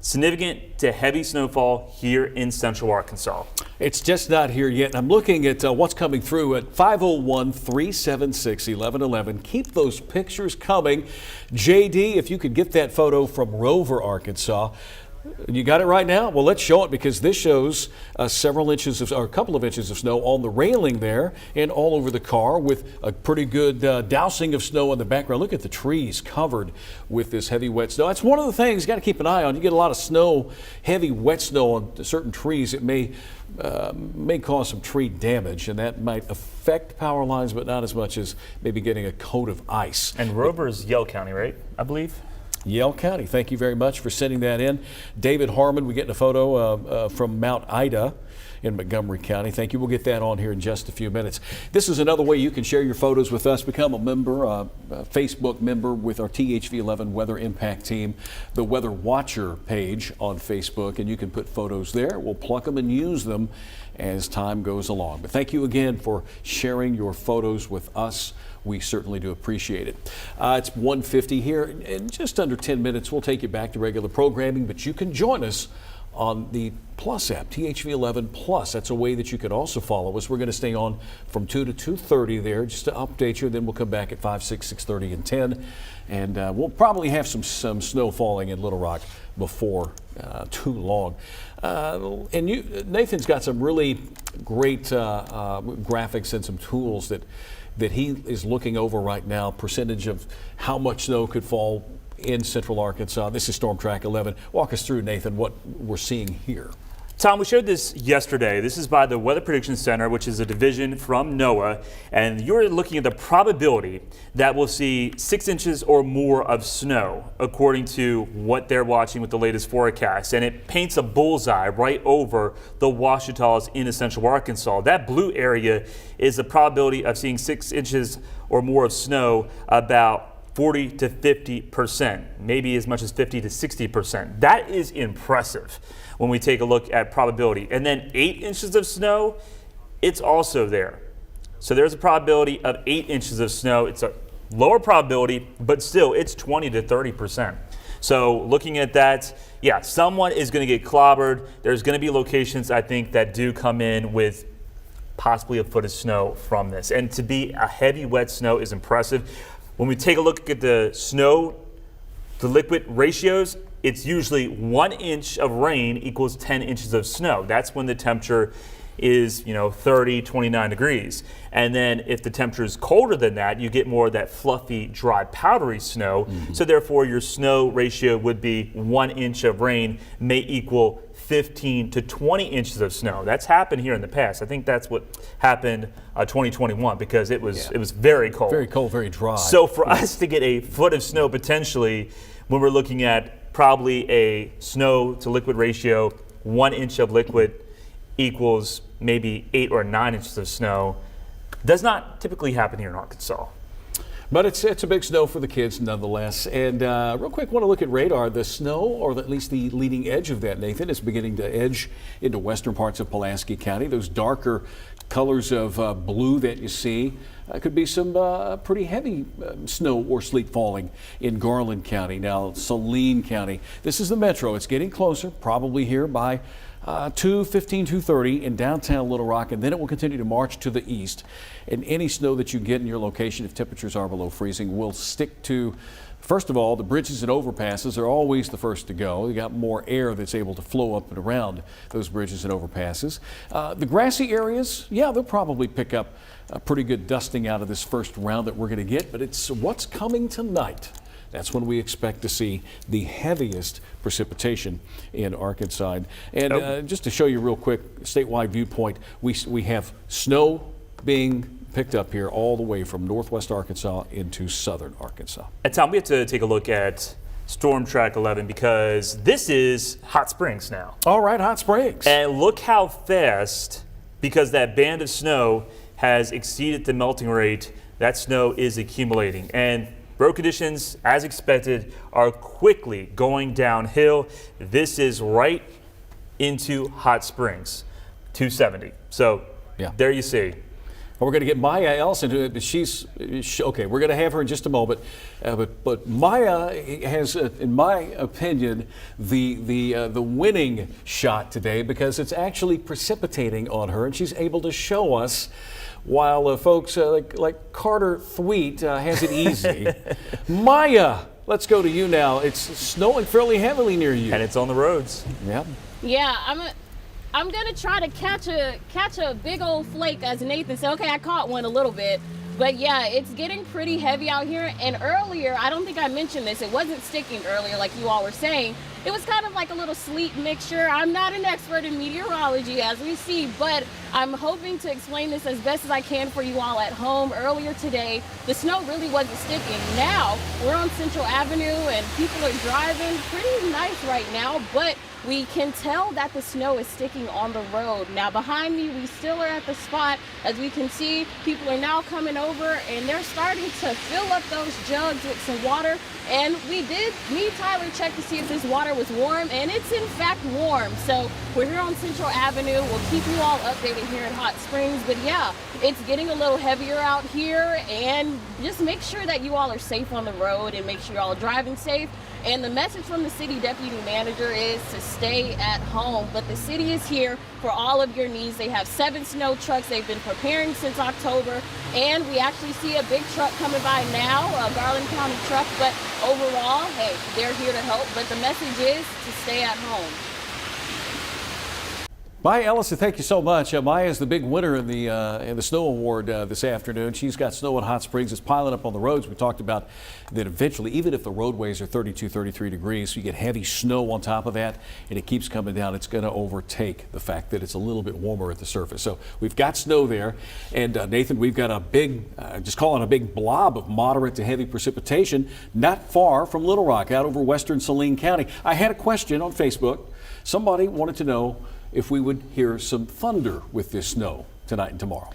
significant to heavy snowfall here in central Arkansas. It's just not here yet. I'm looking at what's coming through at 501-376-1111. Keep those pictures coming. JD, if you could get that photo from Rover, Arkansas. You got it right now? Well, let's show it because this shows several inches of, or a couple of inches of snow on the railing there and all over the car with a pretty good dousing of snow in the background. Look at the trees covered with this heavy wet snow. That's one of the things you got to keep an eye on. You get a lot of snow, heavy wet snow on certain trees. It may cause some tree damage, and that might affect power lines, but not as much as maybe getting a coat of ice. And Rover is Yell County, right? I believe. Yell County. Thank you very much for sending that in. David Harmon, we're getting a photo from Mount Ida in Montgomery County. Thank you. We'll get that on here in just a few minutes. This is another way you can share your photos with us. Become a member, a Facebook member with our THV11 Weather Impact Team, the Weather Watcher page on Facebook, and you can put photos there. We'll pluck them and use them as time goes along. But thank you again for sharing your photos with us. We certainly do appreciate it. It's 1:50 here. In just under 10 minutes, we'll take you back to regular programming, but you can join us on the Plus app, THV11 Plus. That's a way that you can also follow us. We're going to stay on from 2 to 2:30 there just to update you. Then we'll come back at 5, 6, 6:30, and 10. And we'll probably have some snow falling in Little Rock before too long. And Nathan's got some really great graphics and some tools that he is looking over right now, percentage of how much snow could fall in central Arkansas. This is Storm Track 11. Walk us through, Nathan, what we're seeing here. Tom, we showed this yesterday. This is by the Weather Prediction Center, which is a division from NOAA, and you're looking at the probability that we'll see 6 inches or more of snow, according to what they're watching with the latest forecast. And it paints a bullseye right over the Ouachitas in Central Arkansas. That blue area is the probability of seeing 6 inches or more of snow, about 40 to 50%, maybe as much as 50 to 60%. That is impressive when we take a look at probability. And then 8 inches of snow, it's also there. So there's a probability of 8 inches of snow. It's a lower probability, but still it's 20 to 30%. So looking at that, yeah, someone is going to get clobbered. There's going to be locations, I think, that do come in with possibly a foot of snow from this. And to be a heavy, wet snow is impressive. When we take a look at the snow to liquid ratios, it's usually 1 inch of rain equals 10 inches of snow. That's when the temperature is, 30, 29 degrees. And then if the temperature is colder than that, you get more of that fluffy, dry, powdery snow. So therefore, your snow ratio would be 1 inch of rain may equal 15 to 20 inches of snow. That's happened here in the past. I think that's what happened 2021 because it was very cold. Very cold, very dry. So for us to get a foot of snow potentially, when we're looking at probably a snow to liquid ratio, 1 inch of liquid equals maybe 8 or 9 inches of snow, does not typically happen here in Arkansas. But it's a big snow for the kids nonetheless. And real quick, want to look at radar. The snow, or at least the leading edge of that, Nathan, is beginning to edge into western parts of Pulaski County. Those darker colors of blue that you see could be some pretty heavy snow or sleet falling in Garland County. Now, Saline County. This is the metro. It's getting closer, probably here by 2:15, 2:30 in downtown Little Rock, and then it will continue to march to the east. And any snow that you get in your location, if temperatures are below freezing, will stick to, first of all, the bridges and overpasses are always the first to go. You got more air that's able to flow up and around those bridges and overpasses. The grassy areas, yeah, they'll probably pick up a pretty good dusting out of this first round that we're going to get, but it's what's coming tonight. That's when we expect to see the heaviest precipitation in Arkansas. And just to show you real quick, statewide viewpoint, we have snow being picked up here all the way from northwest Arkansas into southern Arkansas. And Tom, we have to take a look at Storm Track 11 because this is Hot Springs now. All right, Hot Springs. And look how fast, because that band of snow has exceeded the melting rate, that snow is accumulating. And road conditions, as expected, are quickly going downhill. This is right into Hot Springs, 270. So there you see. Well, we're going to get Maya Elson. Okay. We're going to have her in just a moment. But Maya has, in my opinion, the winning shot today because it's actually precipitating on her, and she's able to show us. While folks like Carter Thweet has it easy. Maya, let's go to you now. It's snowing fairly heavily near you. And it's on the roads. Yeah. Yeah, I'm gonna try to catch a big old flake, as Nathan said. Okay, I caught one a little bit. But yeah, it's getting pretty heavy out here. And earlier, I don't think I mentioned this, it wasn't sticking earlier like you all were saying. It was kind of like a little sleet mixture. I'm not an expert in meteorology, as we see, but I'm hoping to explain this as best as I can for you all at home. Earlier today, the snow really wasn't sticking. Now, we're on Central Avenue and people are driving pretty nice right now, but we can tell that the snow is sticking on the road. Now behind me, we still are at the spot. As we can see, people are now coming over and they're starting to fill up those jugs with some water. And Tyler checked to see if this water was warm, and it's in fact warm. So we're here on Central Avenue. We'll keep you all updated here at Hot Springs. But yeah, it's getting a little heavier out here, and just make sure that you all are safe on the road and make sure you're all driving safe. And the message from the city deputy manager is to stay at home. But the city is here for all of your needs. They have 7 snow trucks. They've been preparing since October. And we actually see a big truck coming by now, a Garland County truck. But overall, hey, they're here to help. But the message is to stay at home. Maya Ellison, thank you so much. Maya is the big winner in the snow award this afternoon. She's got snow in Hot Springs. It's piling up on the roads. We talked about that eventually, even if the roadways are 32, 33 degrees, you get heavy snow on top of that, and it keeps coming down. It's going to overtake the fact that it's a little bit warmer at the surface. So we've got snow there. And Nathan, we've got a big, just call it a big blob of moderate to heavy precipitation not far from Little Rock, out over western Saline County. I had a question on Facebook. Somebody wanted to know if we would hear some thunder with this snow tonight and tomorrow.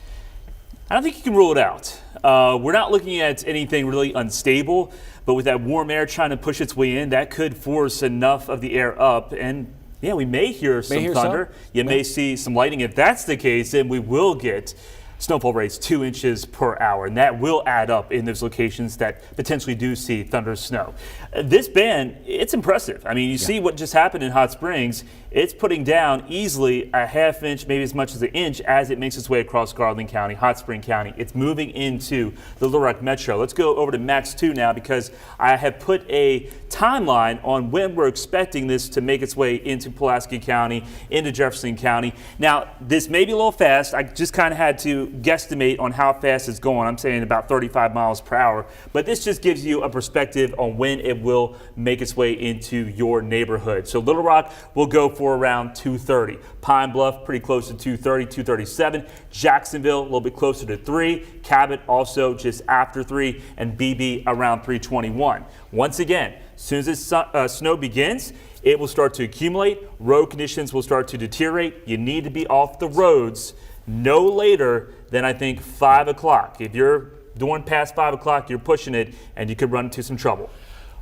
I don't think you can rule it out. We're not looking at anything really unstable, but with that warm air trying to push its way in, that could force enough of the air up. And yeah, we may hear some thunder. You may see some lightning. If that's the case, then we will get snowfall rates 2 inches per hour, and that will add up in those locations that potentially do see thunder snow. This band, it's impressive. I mean, you see what just happened in Hot Springs. It's putting down easily a ½ inch, maybe as much as an inch, as it makes its way across Garland County, Hot Spring County. It's moving into the Little Rock Metro. Let's go over to Max 2 now, because I have put a timeline on when we're expecting this to make its way into Pulaski County, into Jefferson County. Now, this may be a little fast. I just kind of had to guesstimate on how fast it's going. I'm saying about 35 miles per hour, but this just gives you a perspective on when it will make its way into your neighborhood. So Little Rock will go for around 230. Pine Bluff pretty close to 230, 237. Jacksonville a little bit closer to 3. Cabot also just after 3, and BB around 321. Once again, as soon as this snow begins, it will start to accumulate. Road conditions will start to deteriorate. You need to be off the roads no later than, I think, 5 o'clock. If you're doing past 5 o'clock, you're pushing it, and you could run into some trouble.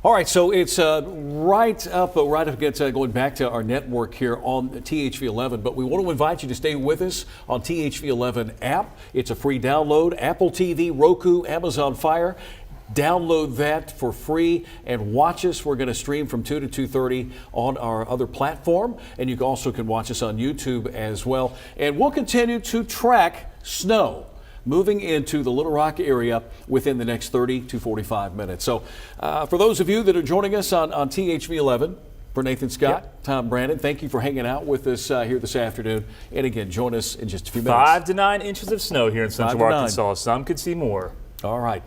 All right, so it's right up against going back to our network here on THV11, but we want to invite you to stay with us on THV11 app. It's a free download. Apple TV, Roku, Amazon Fire. Download that for free and watch us. We're going to stream from 2 to 2:30 on our other platform, and you also can watch us on YouTube as well. And we'll continue to track snow moving into the Little Rock area within the next 30 to 45 minutes. So for those of you that are joining us on THV11, for Nathan Scott, Tom Brannon, thank you for hanging out with us here this afternoon. And again, join us in just a few minutes. 5 to 9 inches of snow here in Central Arkansas. Some could see more. All right.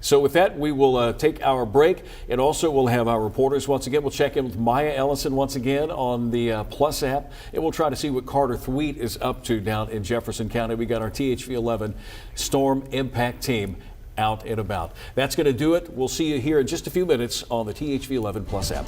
So with that, we will take our break, and also we'll have our reporters once again. We'll check in with Maya Ellison once again on the Plus app, and we'll try to see what Carter Thweet is up to down in Jefferson County. We got our THV11 Storm Impact team out and about. That's going to do it. We'll see you here in just a few minutes on the THV11 Plus app.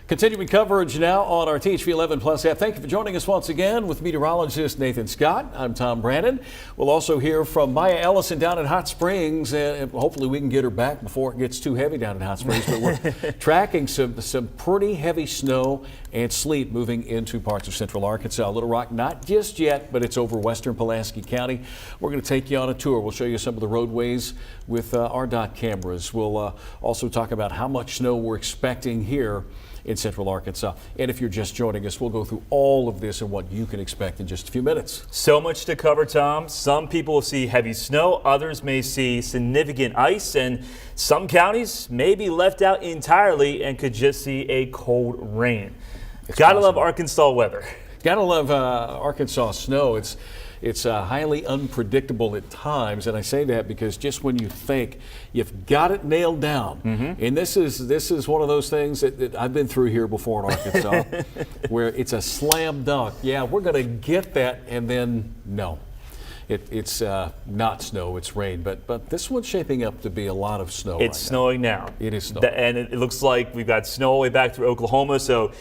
Continuing coverage now on our THV11 Plus app. Thank you for joining us once again with meteorologist Nathan Scott. I'm Tom Brannon. We'll also hear from Maya Ellison down in Hot Springs, and hopefully we can get her back before it gets too heavy down in Hot Springs. But we're tracking some pretty heavy snow and sleet moving into parts of central Arkansas. Little Rock, not just yet, but it's over western Pulaski County. We're going to take you on a tour. We'll show you some of the roadways with our dot cameras. We'll also talk about how much snow we're expecting here in central Arkansas. And if you're just joining us, we'll go through all of this and what you can expect in just a few minutes. So much to cover, Tom. Some people will see heavy snow, others may see significant ice, and some counties may be left out entirely and could just see a cold rain. Gotta love Arkansas weather. Gotta love Arkansas snow. It's highly unpredictable at times, and I say that because just when you think you've got it nailed down, and this is one of those things that I've been through here before in Arkansas, where it's a slam dunk. Yeah, we're going to get that, and then no. It's not snow, it's rain, but this one's shaping up to be a lot of snow. It's snowing now. It is snowing. And it looks like we've got snow all the way back through Oklahoma, so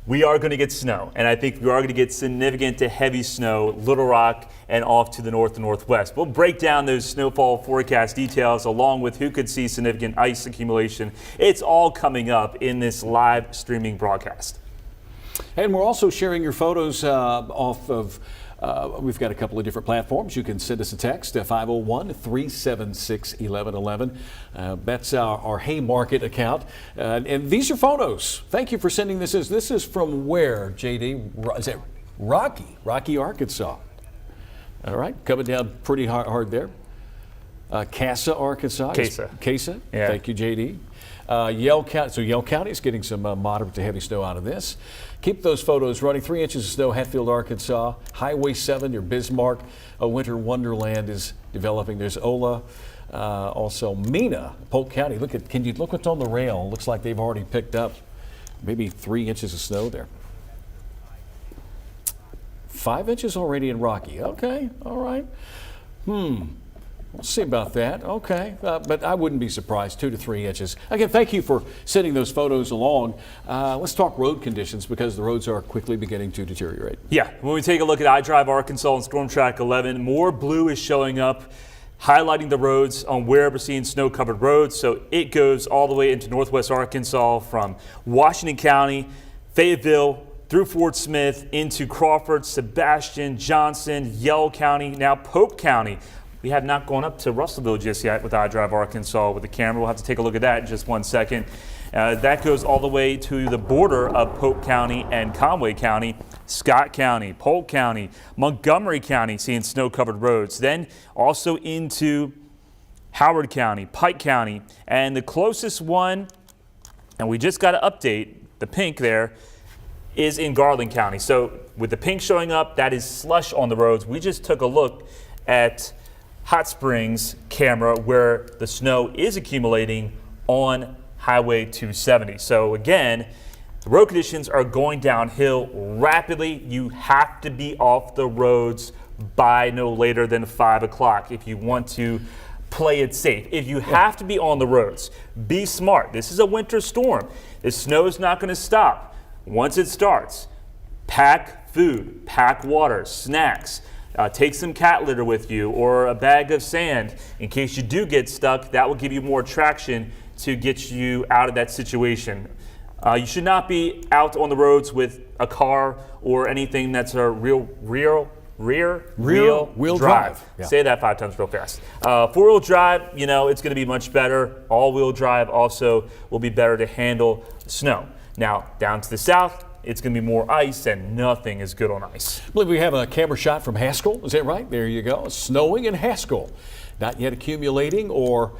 we are going to get snow, and I think we are going to get significant to heavy snow, Little Rock and off to the north and northwest. We'll break down those snowfall forecast details along with who could see significant ice accumulation. It's all coming up in this live streaming broadcast. And we're also sharing your photos off of we've got a couple of different platforms. You can send us a text at 501-376-1111. That's our Haymarket account. And these are photos. Thank you for sending this in. This is from where, JD? Is it Rocky, Arkansas? All right, coming down pretty hard there. Casa, Arkansas. Casa. Yeah. Thank you, JD. Yell County. So Yell County is getting some moderate to heavy snow out of this. Keep those photos running. 3 inches of snow, Hatfield, Arkansas. Highway 7 near Bismarck. A winter wonderland is developing. There's Ola. Also Mena, Polk County. Can you look what's on the rail? Looks like they've already picked up maybe 3 inches of snow there. 5 inches already in Rocky. Okay, all right. We'll see about that. Okay, but I wouldn't be surprised, 2 to 3 inches. Again, thank you for sending those photos along. Let's talk road conditions because the roads are quickly beginning to deteriorate. Yeah, when we take a look at iDrive Arkansas and Storm Track 11, more blue is showing up, highlighting the roads on where we're seeing snow-covered roads. So it goes all the way into northwest Arkansas from Washington County, Fayetteville, through Fort Smith, into Crawford, Sebastian, Johnson, Yell County, now Polk County. We have not gone up to Russellville just yet with iDrive Arkansas with the camera. We'll have to take a look at that in just 1 second. That goes all the way to the border of Polk County and Conway County, Scott County, Polk County, Montgomery County seeing snow-covered roads. Then also into Howard County, Pike County, and the closest one, and we just got to update the pink there, is in Garland County. So with the pink showing up, that is slush on the roads. We just took a look at Hot Springs camera where the snow is accumulating on Highway 270. So again, the road conditions are going downhill rapidly. You have to be off the roads by no later than 5 o'clock if you want to play it safe. If you have to be on the roads, be smart. This is a winter storm. The snow is not going to stop. Once it starts, pack food, pack water, snacks. Take some cat litter with you or a bag of sand in case you do get stuck. That will give you more traction to get you out of that situation. You should not be out on the roads with a car or anything that's a rear wheel drive. Yeah. Say that 5 times real fast. 4-wheel drive, it's going to be much better. All-wheel drive also will be better to handle snow. Now, down to the south, it's going to be more ice, and nothing is good on ice. I believe we have a camera shot from Haskell. Is that right? There you go. It's snowing in Haskell. Not yet accumulating or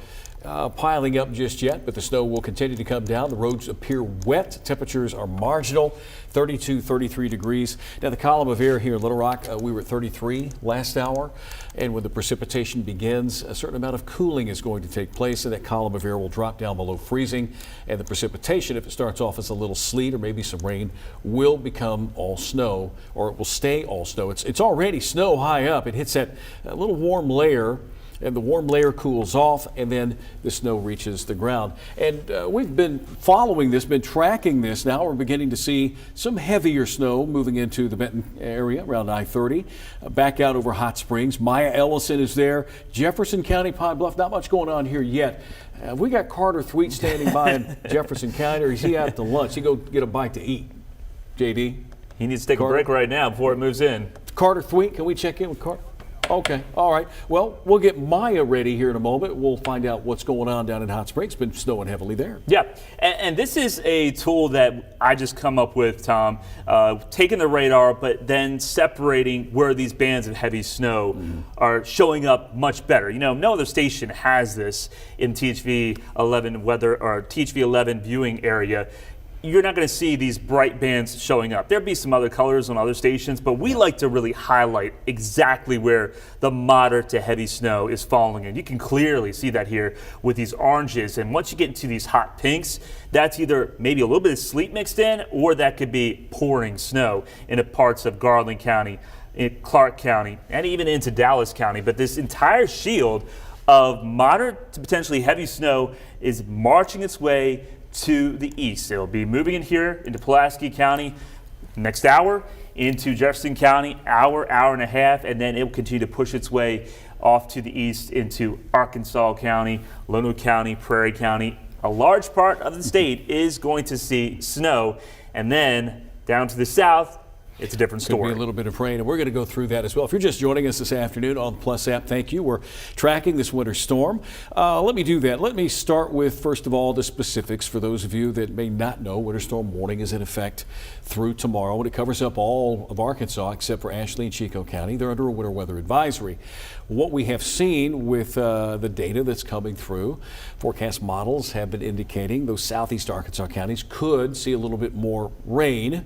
piling up just yet, but the snow will continue to come down. The roads appear wet. Temperatures are marginal, 32, 33 degrees. Now, the column of air here in Little Rock, we were at 33 last hour. And when the precipitation begins, a certain amount of cooling is going to take place, and that column of air will drop down below freezing. And the precipitation, if it starts off as a little sleet or maybe some rain, will become all snow, or it will stay all snow. It's already snow high up. It hits that little warm layer, and the warm layer cools off, and then the snow reaches the ground. And we've been following this, been tracking this. Now we're beginning to see some heavier snow moving into the Benton area around I-30, back out over Hot Springs. Maya Ellison is there. Jefferson County, Pine Bluff, not much going on here yet. We got Carter Thweet standing by in Jefferson County, or is he out to lunch? He go get a bite to eat, JD? He needs to take a break right now before it moves in. Carter Thweet, can we check in with Carter? Okay, all right. Well, we'll get Maya ready here in a moment. We'll find out what's going on down in Hot Springs. It's been snowing heavily there. Yeah, and this is a tool that I just come up with, Tom, taking the radar, but then separating where these bands of heavy snow are showing up much better. No other station has this in THV 11 weather or THV 11 viewing area. You're not going to see these bright bands showing up. There'll be some other colors on other stations, but we like to really highlight exactly where the moderate to heavy snow is falling. And you can clearly see that here with these oranges. And once you get into these hot pinks, that's either maybe a little bit of sleet mixed in, or that could be pouring snow into parts of Garland County, in Clark County, and even into Dallas County. But this entire shield of moderate to potentially heavy snow is marching its way to the east. It'll be moving in here into Pulaski County next hour, into Jefferson County, hour and a half, and then it will continue to push its way off to the east into Arkansas County, Lonoke County, Prairie County. A large part of the state is going to see snow, and then down to the south, it's a different story. Could be a little bit of rain, and we're going to go through that as well. If you're just joining us this afternoon on the Plus app, thank you. We're tracking this winter storm. Let me do that. Let me start with, first of all, the specifics for those of you that may not know. Winter storm warning is in effect through tomorrow, and it covers up all of Arkansas except for Ashley and Chico County. They're under a winter weather advisory. What we have seen with the data that's coming through, forecast models have been indicating those southeast Arkansas counties could see a little bit more rain.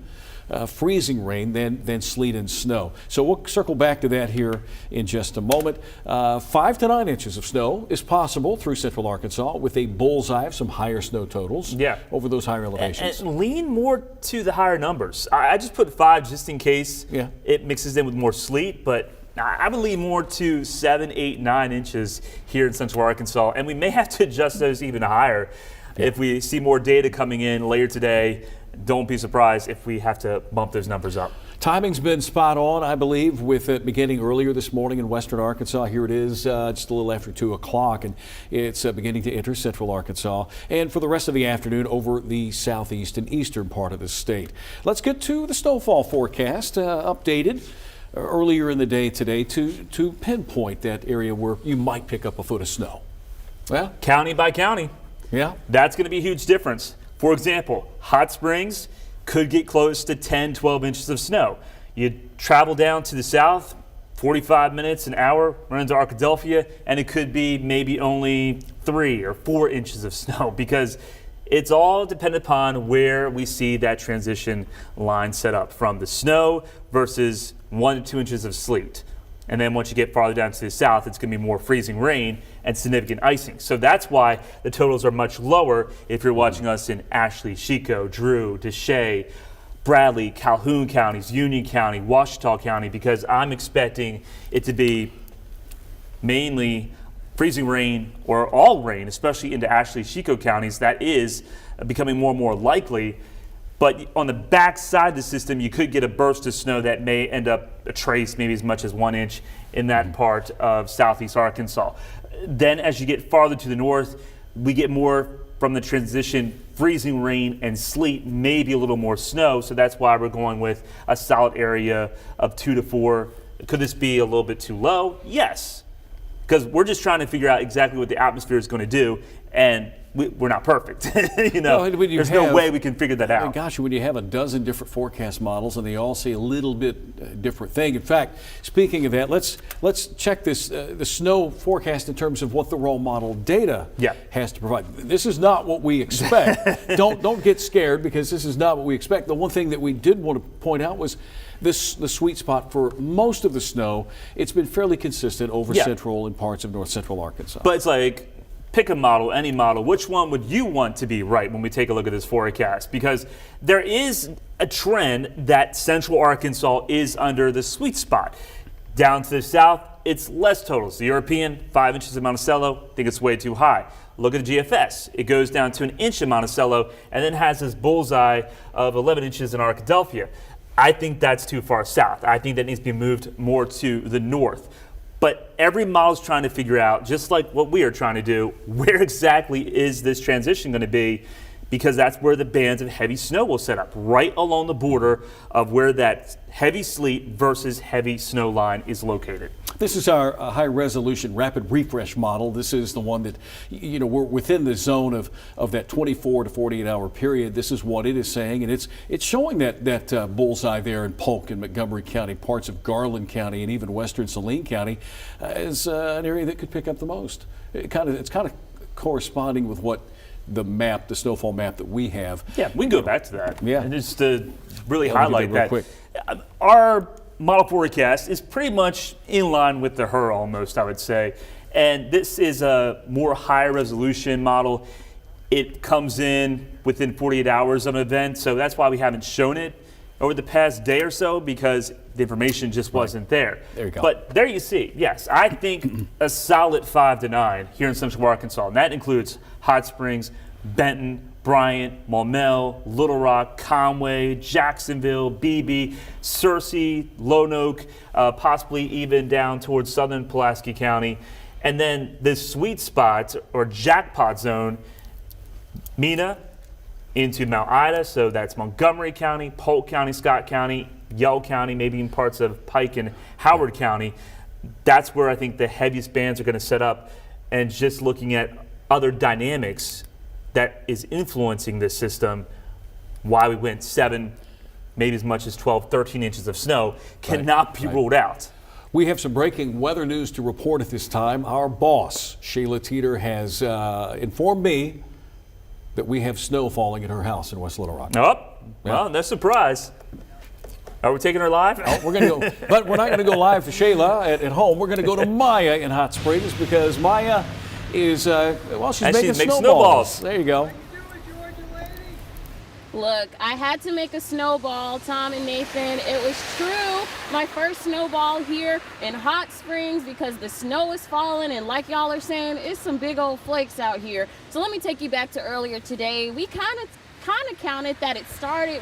Freezing rain than sleet and snow. So we'll circle back to that here in just a moment. 5 to 9 inches of snow is possible through central Arkansas with a bullseye of some higher snow totals over those higher elevations. And lean more to the higher numbers. I just put 5 just in case it mixes in with more sleet, but I would lean more to 7, 8, 9 inches here in central Arkansas, and we may have to adjust those even higher if we see more data coming in later today. Don't be surprised if we have to bump those numbers up. Timing's been spot on, I believe, with it beginning earlier this morning in western Arkansas. Here it is, just a little after 2 o'clock, and it's beginning to enter central Arkansas. And for the rest of the afternoon, over the southeast and eastern part of the state. Let's get to the snowfall forecast, updated earlier in the day today to pinpoint that area where you might pick up a foot of snow. Well, county by county. Yeah. That's going to be a huge difference. For example, Hot Springs could get close to 10, 12 inches of snow. You travel down to the south, 45 minutes, an hour, run into Arkadelphia, and it could be maybe only 3 or 4 inches of snow because it's all dependent upon where we see that transition line set up from the snow versus 1 to 2 inches of sleet. And then once you get farther down to the south, it's going to be more freezing rain and significant icing. So that's why the totals are much lower if you're watching us in Ashley, Chico, Drew, Deshay, Bradley, Calhoun counties, Union County, Ouachita County, because I'm expecting it to be mainly freezing rain or all rain, especially into Ashley, Chico counties. That is becoming more and more likely. But on the back side of the system, you could get a burst of snow that may end up a trace, maybe as much as 1 inch in that part of southeast Arkansas. Then as you get farther to the north, we get more from the transition, freezing rain and sleet, maybe a little more snow. So that's why we're going with a solid area of 2 to 4. Could this be a little bit too low? Yes, because we're just trying to figure out exactly what the atmosphere is going to do. And we're not perfect. There's no way we can figure that out. Gosh, when you have a dozen different forecast models and they all say a little bit different thing. In fact, speaking of that, let's check this the snow forecast in terms of what the role model data has to provide. This is not what we expect. Don't get scared because this is not what we expect. The one thing that we did want to point out was the sweet spot for most of the snow. It's been fairly consistent over central and parts of north central Arkansas. But it's like, pick a model, any model. Which one would you want to be right when we take a look at this forecast? Because there is a trend that central Arkansas is under the sweet spot. Down to the south, it's less totals. The European, 5 inches in Monticello, think it's way too high. Look at the GFS. It goes down to 1 inch in Monticello and then has this bullseye of 11 inches in Arkadelphia. I think that's too far south. I think that needs to be moved more to the north. But every model is trying to figure out, just like what we are trying to do, where exactly is this transition going to be, because that's where the bands of heavy snow will set up, right along the border of where that heavy sleet versus heavy snow line is located. This is our high-resolution rapid refresh model. This is the one that, we're within the zone of that 24 to 48-hour period. This is what it is saying, and it's showing that bullseye there in Polk and Montgomery County, parts of Garland County, and even western Saline County as an area that could pick up the most. It's kind of corresponding with what the snowfall map that we have. Yeah, we can go back to that. Yeah. And just to really highlight that. Quick. Our model forecast is pretty much in line with the HUR almost, I would say. And this is a more high resolution model. It comes in within 48 hours of an event, so that's why we haven't shown it over the past day or so, because the information just wasn't there. There you go. But there you see, yes, I think a solid 5 to 9 here in central Arkansas, and that includes Hot Springs, Benton, Bryant, Maumelle, Little Rock, Conway, Jacksonville, Beebe, Searcy, Lonoke, possibly even down towards southern Pulaski County. And then the sweet spot or jackpot zone, Mena into Mount Ida, so that's Montgomery County, Polk County, Scott County, Yell County, maybe in parts of Pike and Howard County. That's where I think the heaviest bands are going to set up. And just looking at other dynamics that is influencing this system, why we went 7, maybe as much as 12, 13 inches of snow cannot be ruled out. We have some breaking weather news to report at this time. Our boss, Shayla Teeter, has informed me that we have snow falling at her house in West Little Rock. Oh, well, no surprise. Are we taking her live? Oh, we're going to go, but we're not going to go live to Shayla at home. We're going to go to Maya in Hot Springs because Maya is, well, she's making snowballs. There you go. Look, I had to make a snowball, Tom and Nathan. It was true. My first snowball here in Hot Springs because the snow is falling, and like y'all are saying, it's some big old flakes out here. So let me take you back to earlier today. We kind of counted that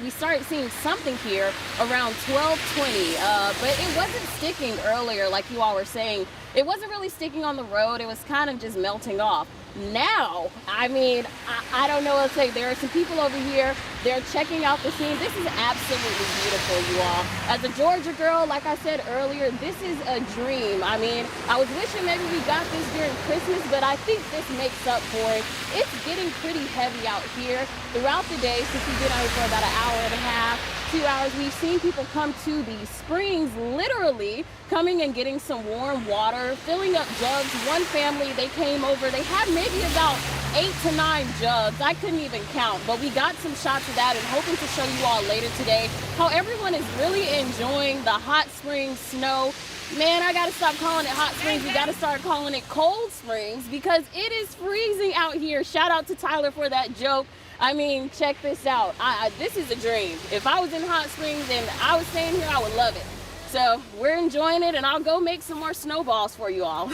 we started seeing something here around 12:20, but it wasn't sticking earlier like you all were saying. It wasn't really sticking on the road. It was kind of just melting off. Now, I mean, I don't know what to say. There are some people over here. They're checking out the scene. This is absolutely beautiful, you all. As a Georgia girl, like I said earlier, this is a dream. I mean, I was wishing maybe we got this during Christmas, but I think this makes up for it. It's getting pretty heavy out here throughout the day since we've been out here for about an hour and a half, 2 hours. We've seen people come to these springs, literally coming and getting some warm water, filling up jugs. One family, they came over, they had maybe about 8 to 9 jugs. I couldn't even count, but we got some shots of that and hoping to show you all later today how everyone is really enjoying the hot spring snow. Man, I gotta stop calling it hot springs. We gotta start calling it cold springs because it is freezing out here. Shout out to Tyler for that joke. I mean, check this out. This is a dream. If I was in Hot Springs and I was staying here, I would love it. So we're enjoying it, and I'll go make some more snowballs for you all.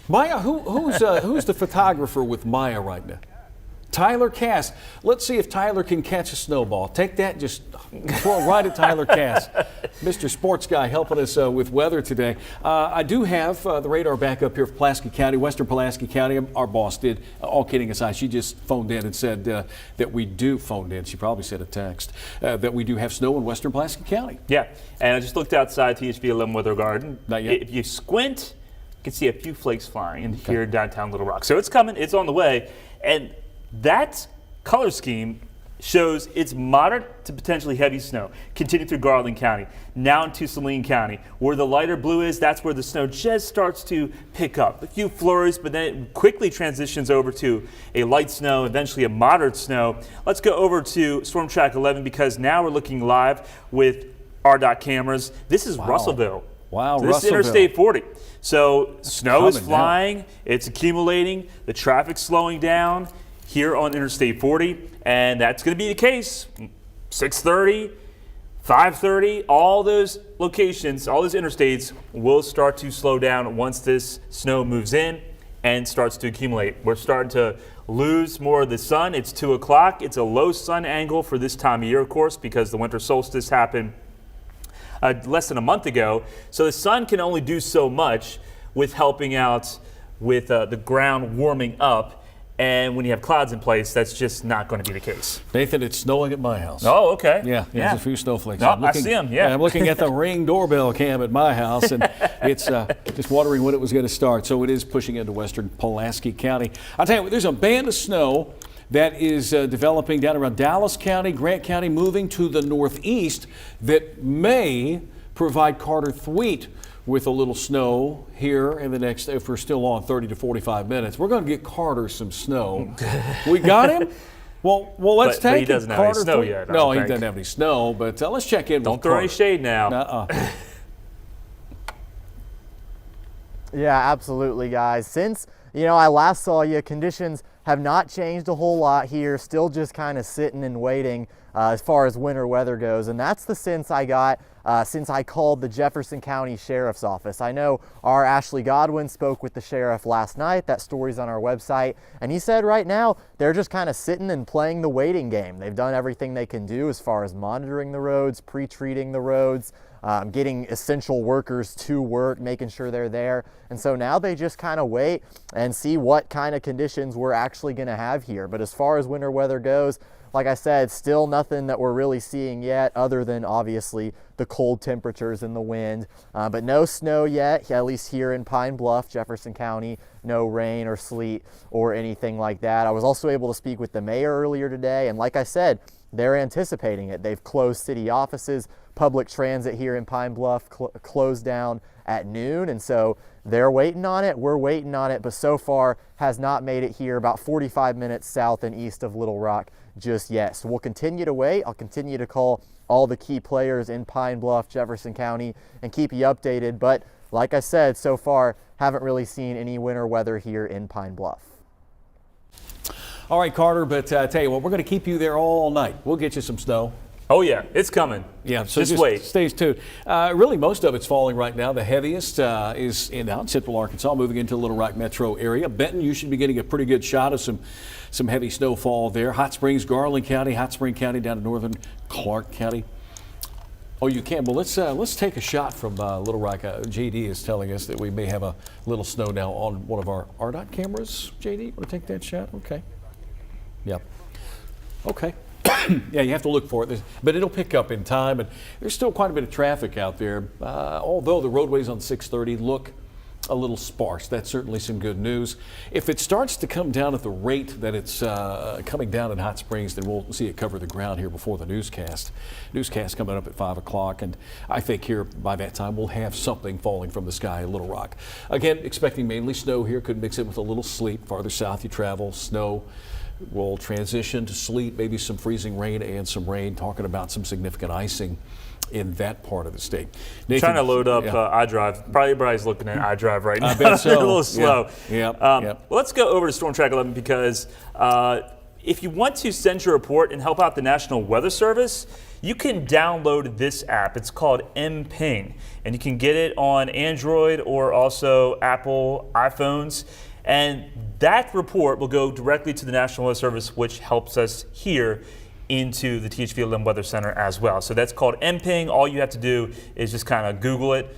Maya, who's the photographer with Maya right now? Tyler Cass. Let's see if Tyler can catch a snowball. Take that, just throw it right at Tyler Cass. Mr. Sports Guy helping us with weather today. I do have the radar back up here for Pulaski County, Western Pulaski County. Our boss did. All kidding aside, she just phoned in and said that we do, phoned in, she probably said a text, that we do have snow in Western Pulaski County. Yeah, and I just looked outside THV 11 Weather Garden. Not yet. If you squint, you can see a few flakes flying in here in downtown Little Rock. So it's coming, it's on the way. And that color scheme shows it's moderate to potentially heavy snow. Continue through Garland County, now into Saline County. Where the lighter blue is, that's where the snow just starts to pick up. A few flurries, but then it quickly transitions over to a light snow, eventually a moderate snow. Let's go over to Storm Track 11 because now we're looking live with RDOT cameras. This is Russellville. Wow, so this is Interstate 40. So snow is flying, it's accumulating, the traffic's slowing down here on Interstate 40, and that's going to be the case. 6:30, 5:30, all those locations, all those interstates will start to slow down once this snow moves in and starts to accumulate. We're starting to lose more of the sun. It's 2 o'clock. It's a low sun angle for this time of year, of course, because the winter solstice happened less than a month ago. So the sun can only do so much with helping out with the ground warming up. And when you have clouds in place, that's just not going to be the case. Nathan, it's snowing at my house. Oh, okay. Yeah, there's a few snowflakes. No, I see them, yeah. I'm looking at the Ring doorbell cam at my house, and it's just wondering when it was going to start. So it is pushing into Western Pulaski County. I'll tell you what, there's a band of snow that is developing down around Dallas County, Grant County, moving to the northeast that may provide Carter Thweet with a little snow here in the next, if we're still on 30 to 45 minutes. We're going to get Carter some snow. We got him? Well, let's take it. But he doesn't have any snow yet. No, he doesn't have any snow, but let's check in. Don't throw any shade now. Yeah, absolutely, guys. Since, I last saw you, conditions have not changed a whole lot here, still just kind of sitting and waiting as far as winter weather goes. And that's the sense I got since I called the Jefferson County Sheriff's Office. I know our Ashley Godwin spoke with the sheriff last night. That story's on our website. And he said right now they're just kind of sitting and playing the waiting game. They've done everything they can do as far as monitoring the roads, pre-treating the roads, getting essential workers to work, making sure they're there. And so now they just kind of wait and see what kind of conditions we're actually going to have here. But as far as winter weather goes, like I said, still nothing that we're really seeing yet other than obviously the cold temperatures and the wind. But no snow yet, at least here in Pine Bluff, Jefferson County. No rain or sleet or anything like that. I was also able to speak with the mayor earlier today, and like I said, they're anticipating it. They've closed city offices. Public transit here in Pine Bluff closed down at noon, and so they're waiting on it. We're waiting on it, but so far has not made it here about 45 minutes south and east of Little Rock just yet. So we'll continue to wait. I'll continue to call all the key players in Pine Bluff, Jefferson County, and keep you updated. But like I said, so far haven't really seen any winter weather here in Pine Bluff. All right, Carter, but tell you what, we're going to keep you there all night. We'll get you some snow. Oh yeah, it's coming. Yeah, so just wait. Stay tuned. Really, most of it's falling right now. The heaviest is out in central Arkansas, moving into the Little Rock metro area. Benton, you should be getting a pretty good shot of some heavy snowfall there. Hot Springs, Garland County, Hot Spring County down to northern Clark County. Oh, you can. Well, let's take a shot from Little Rock. JD is telling us that we may have a little snow now on one of our RDOT cameras. JD, want to take that shot? Okay. Yep. Okay. Yeah, you have to look for it, but it'll pick up in time. And there's still quite a bit of traffic out there, although the roadways on 630 look a little sparse. That's certainly some good news. If it starts to come down at the rate that it's coming down in Hot Springs, then we'll see it cover the ground here before the newscast. Newscast coming up at 5 o'clock, and I think here by that time we'll have something falling from the sky in Little Rock. Again, expecting mainly snow here. Could mix it with a little sleet. Farther south you travel, snow will transition to sleet, maybe some freezing rain and some rain. Talking about some significant icing in that part of the state. Nathan, trying to load up iDrive. Probably everybody's looking at iDrive right now. I bet so. A little slow. Yeah. Well, let's go over to Storm Track 11 because if you want to send your report and help out the National Weather Service, you can download this app. It's called MPing, and you can get it on Android or also Apple iPhones. And that report will go directly to the National Weather Service, which helps us here into the THV 11 Weather Center as well. So that's called MPing. All you have to do is just kind of Google it,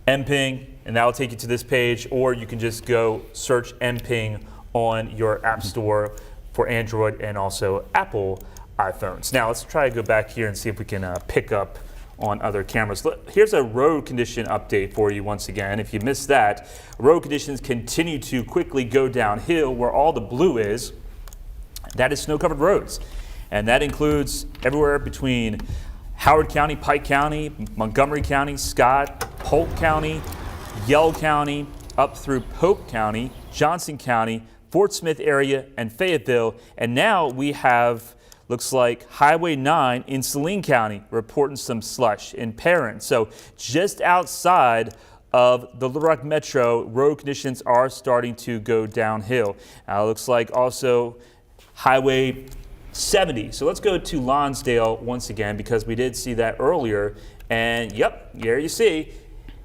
MPing, and that will take you to this page, or you can just go search MPing on your app store for Android and also Apple iPhones. Now let's try to go back here and see if we can pick up on other cameras. Here's a road condition update for you once again. If you missed that, road conditions continue to quickly go downhill. Where all the blue is, that is snow-covered roads. And that includes everywhere between Howard County, Pike County, Montgomery County, Scott, Polk County, Yell County, up through Pope County, Johnson County, Fort Smith area, and Fayetteville. And now we have, looks like Highway 9 in Saline County reporting some slush in Perrin. So just outside of the Little Rock Metro, road conditions are starting to go downhill. Looks like also Highway 70. So let's go to Lonsdale once again because we did see that earlier. And yep, there you see,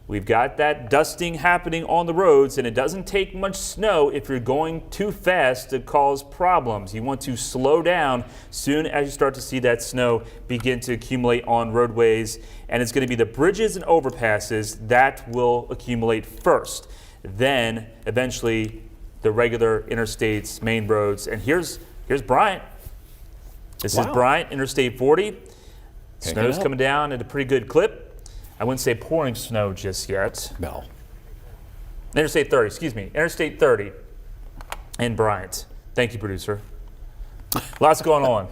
we've got that dusting happening on the roads, and it doesn't take much snow if you're going too fast to cause problems. You want to slow down soon as you start to see that snow begin to accumulate on roadways. And it's going to be the bridges and overpasses that will accumulate first. Then eventually the regular interstates, main roads. And here's Bryant. This is Bryant, Interstate 40. Snow's coming down at a pretty good clip. I wouldn't say pouring snow just yet. No. Interstate 30, excuse me. Interstate 30 in Bryant. Thank you, producer. Lots going on.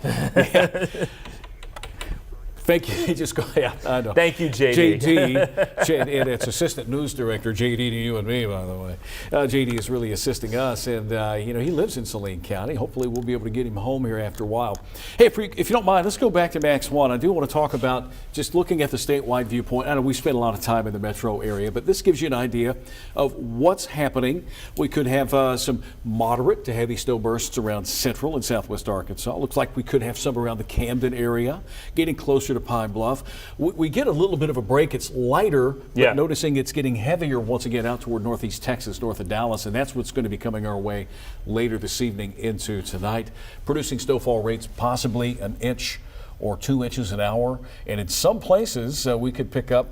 Thank you. Just go. Yeah, I know. Thank you, JD. JD, and it's Assistant News Director, JD to you and me, by the way. JD is really assisting us, and he lives in Saline County. Hopefully, we'll be able to get him home here after a while. Hey, if you don't mind, let's go back to Max 1. I do want to talk about just looking at the statewide viewpoint. I know we spent a lot of time in the metro area, but this gives you an idea of what's happening. We could have some moderate to heavy snow bursts around central and southwest Arkansas. Looks like we could have some around the Camden area, getting closer closer to Pine Bluff. We get a little bit of a break. It's lighter, but noticing it's getting heavier once again out toward northeast Texas, north of Dallas, and that's what's going to be coming our way later this evening into tonight. Producing snowfall rates possibly an inch or 2 inches an hour, and in some places we could pick up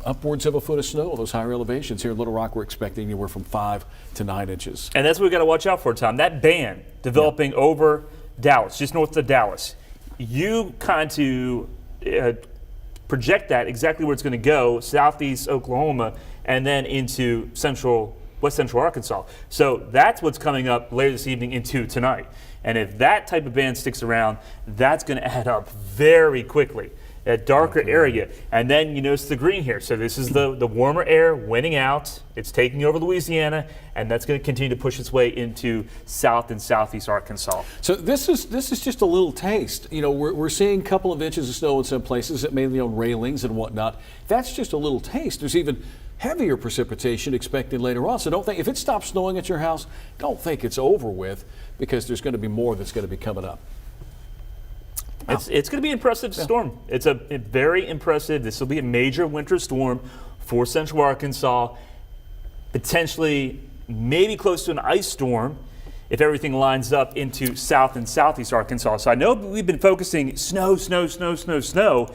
upwards of a foot of snow. Those higher elevations here in Little Rock, we're expecting anywhere from 5 to 9 inches. And that's what we got to watch out for, Tom. That band developing over Dallas, just north of Dallas, you kind of project that exactly where it's going to go, southeast Oklahoma, and then into west central Arkansas. So that's what's coming up later this evening into tonight. And if that type of band sticks around, that's going to add up very quickly. A darker area, and then you notice the green here. So this is the warmer air winning out. It's taking over Louisiana, and that's going to continue to push its way into south and southeast Arkansas. So this is just a little taste. You know, we're seeing a couple of inches of snow in some places, mainly on railings and whatnot. That's just a little taste. There's even heavier precipitation expected later on. So don't think, if it stops snowing at your house, don't think it's over with, because there's going to be more that's going to be coming up. It's going to be an impressive storm. It's a very impressive. This will be a major winter storm for central Arkansas, potentially maybe close to an ice storm if everything lines up into south and southeast Arkansas. So I know we've been focusing snow, snow, snow, snow, snow.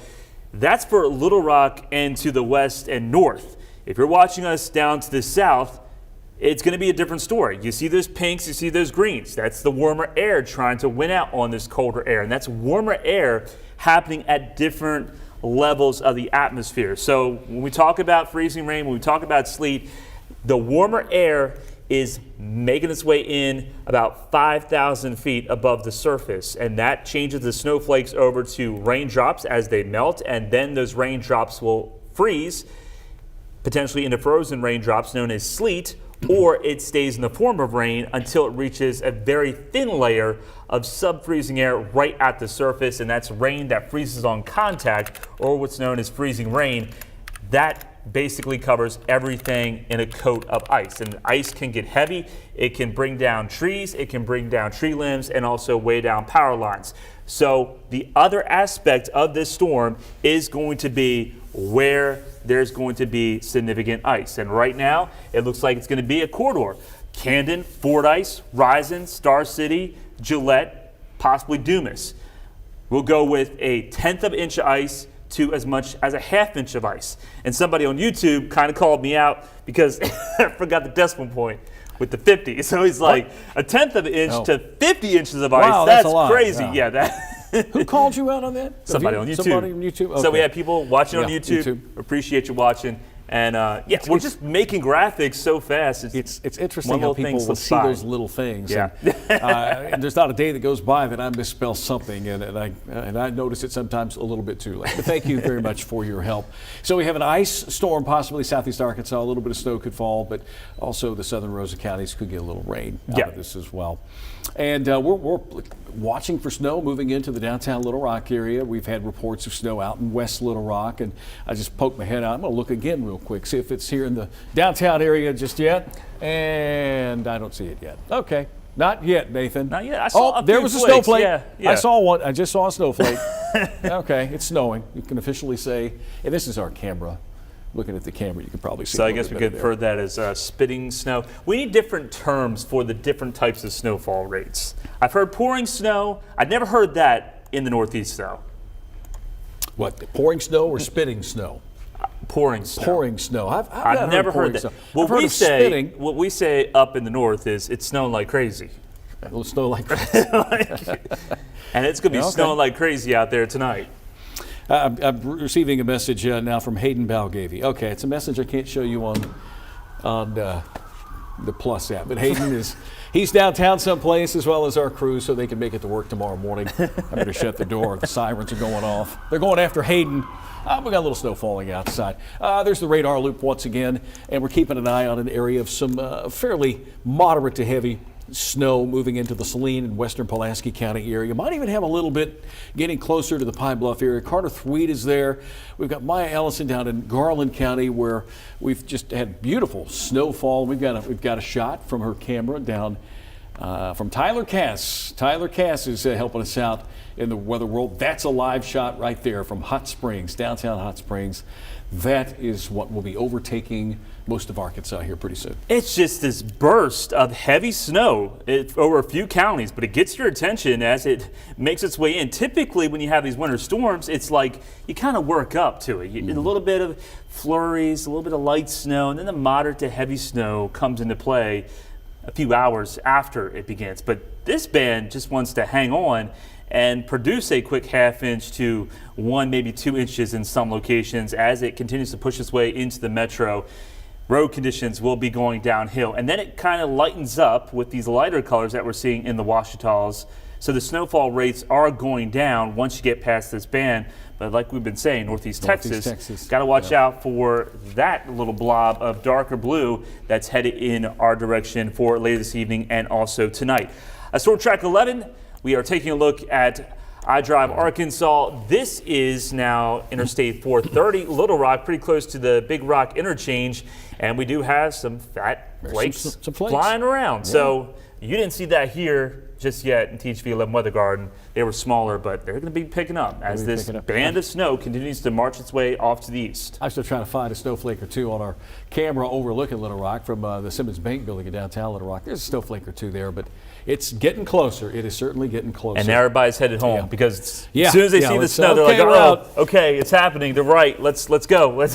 That's for Little Rock and to the west and north. If you're watching us down to the south, it's going to be a different story. You see those pinks, you see those greens. That's the warmer air trying to win out on this colder air. And that's warmer air happening at different levels of the atmosphere. So when we talk about freezing rain, when we talk about sleet, the warmer air is making its way in about 5,000 feet above the surface. And that changes the snowflakes over to raindrops as they melt. And then those raindrops will freeze, potentially into frozen raindrops known as sleet, or it stays in the form of rain until it reaches a very thin layer of sub-freezing air right at the surface, and that's rain that freezes on contact, or what's known as freezing rain. That basically covers everything in a coat of ice, and ice can get heavy. It can bring down trees, it can bring down tree limbs, and also weigh down power lines. So the other aspect of this storm is going to be where there's going to be significant ice. And right now, it looks like it's going to be a corridor. Camden, Fordyce, Rison, Star City, Gillette, possibly Dumas. We'll go with a 1/10 of an inch of ice to as much as a 1/2 inch of ice. And somebody on YouTube kind of called me out because I forgot the decimal point with the 50. So he's like, a 1/10 of an inch to 50 inches of ice. Wow, that's a lot. crazy. Wow. Yeah, that. Who called you out on that? Somebody on YouTube. Somebody on YouTube? Okay. So we have people watching on YouTube. Appreciate you watching. And we're just making graphics so fast. It's interesting how people will see those little things. Yeah. And there's not a day that goes by that I misspell something, and I notice it sometimes a little bit too late. But thank you very much for your help. So we have an ice storm, possibly southeast Arkansas. A little bit of snow could fall, but also the southern Rosa counties could get a little rain out of this as well. And we're watching for snow moving into the downtown Little Rock area. We've had reports of snow out in West Little Rock, and I just poked my head out. I'm going to look again real quick, see if it's here in the downtown area just yet. And I don't see it yet. Okay. Not yet, Nathan. Not yet. I saw there was a snowflake. Yeah. I saw one. I just saw a snowflake. Okay, it's snowing. You can officially say, and this is our camera. Looking at the camera, you can probably see. So I guess we could infer that as spitting snow. We need different terms for the different types of snowfall rates. I've heard pouring snow. I've never heard that in the Northeast, though. What, pouring snow or spitting snow? Pouring snow. Pouring snow. I've never heard that. Snow. What we say up in the north is it's snowing like crazy. It'll snow like crazy. And it's going to be snowing like crazy out there tonight. I'm receiving a message now from Hayden Balgavy. Okay, it's a message I can't show you on the Plus app, but Hayden he's downtown someplace as well as our crew, so they can make it to work tomorrow morning. I better shut the door. The sirens are going off. They're going after Hayden. We got a little snow falling outside. There's the radar loop once again, and we're keeping an eye on an area of some fairly moderate to heavy snow moving into the Saline and western Pulaski County area. Might even have a little bit getting closer to the Pine Bluff area. Carter Thweet is there. We've got Maya Ellison down in Garland County, where we've just had beautiful snowfall. We've got a shot from her camera down from Tyler Cass. Tyler Cass is helping us out in the weather world. That's a live shot right there from Hot Springs, downtown Hot Springs. That is what will be overtaking most of Arkansas here pretty soon. It's just this burst of heavy snow over a few counties, but it gets your attention as it makes its way in. Typically, when you have these winter storms, it's like you kind of work up to it. A little bit of flurries, a little bit of light snow, and then the moderate to heavy snow comes into play a few hours after it begins. But this band just wants to hang on and produce a quick half-inch to 1, maybe 2 inches in some locations as it continues to push its way into the metro. Road conditions will be going downhill, and then it kind of lightens up with these lighter colors that we're seeing in the Ouachita's. So the snowfall rates are going down once you get past this band. But like we've been saying, Northeast Texas, got to watch out for that little blob of darker blue that's headed in our direction for later this evening and also tonight. Storm Track 11, we are taking a look at iDrive Arkansas. This is now Interstate 430, Little Rock, pretty close to the Big Rock interchange, and we do have some fat flakes, some flakes flying around. Yeah. So you didn't see that here just yet in THV 11 Weather Garden. They were smaller, but they're going to be picking up as this band of snow continues to march its way off to the east. I'm still trying to find a snowflake or two on our camera overlooking Little Rock from the Simmons Bank building in downtown Little Rock. There's a snowflake or two there, but it's getting closer. It is certainly getting closer. And now everybody's headed home because as soon as they see the snow, okay, they're like, oh, okay, it's happening. They're right. Let's go.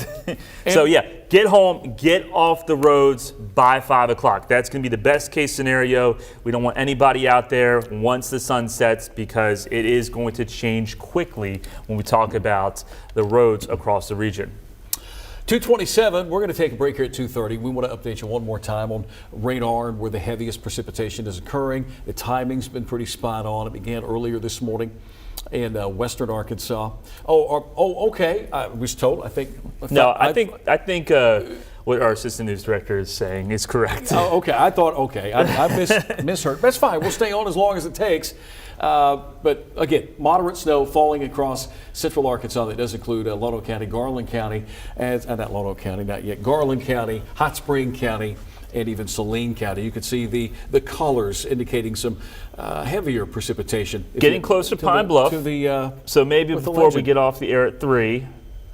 So yeah, get home, get off the roads by 5 o'clock. That's going to be the best case scenario. We don't want anybody out there once the sun sets because it is going to change quickly when we talk about the roads across the region. 227, we're going to take a break here at 2:30. We want to update you one more time on radar and where the heaviest precipitation is occurring. The timing's been pretty spot on. It began earlier this morning in western Arkansas. Okay. I was told, I think. I think what our assistant news director is saying is correct. Oh, okay. I thought, okay. I misheard. That's fine. We'll stay on as long as it takes. But again, moderate snow falling across central Arkansas. That does include Lonoke County, Garland County, not Lonoke County, not yet, Garland County, Hot Spring County, and even Saline County. You can see the colors indicating some heavier precipitation. Getting close to Pine Bluff. So maybe before we get off the air at 3.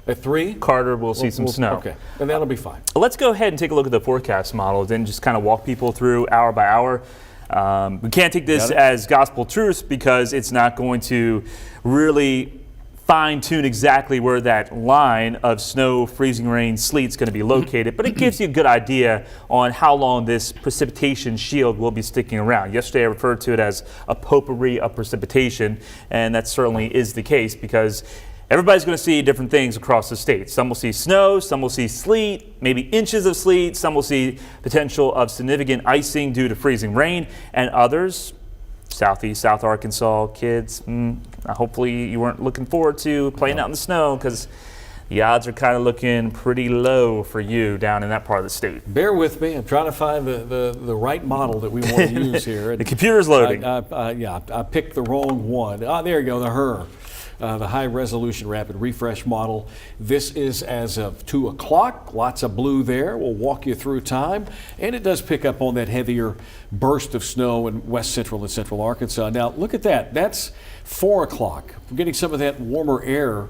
At 3? Carter will see some snow. Okay, and that'll be fine. Let's go ahead and take a look at the forecast models and just kind of walk people through hour by hour. We can't take this as gospel truth because it's not going to really fine-tune exactly where that line of snow, freezing rain, sleet is going to be located, but it gives you a good idea on how long this precipitation shield will be sticking around. Yesterday I referred to it as a potpourri of precipitation, and that certainly is the case because everybody's going to see different things across the state. Some will see snow, some will see sleet, maybe inches of sleet, some will see potential of significant icing due to freezing rain, and others, Southeast, South Arkansas kids, hopefully you weren't looking forward to playing out in the snow because the odds are kind of looking pretty low for you down in that part of the state. Bear with me. I'm trying to find the right model that we want to use here. The computer's loading. I picked the wrong one. There you go, the high resolution rapid refresh model. This is as of 2 o'clock. Lots of blue there. We'll walk you through time. And it does pick up on that heavier burst of snow in west central and central Arkansas. Now look at that. That's 4 o'clock. We're getting some of that warmer air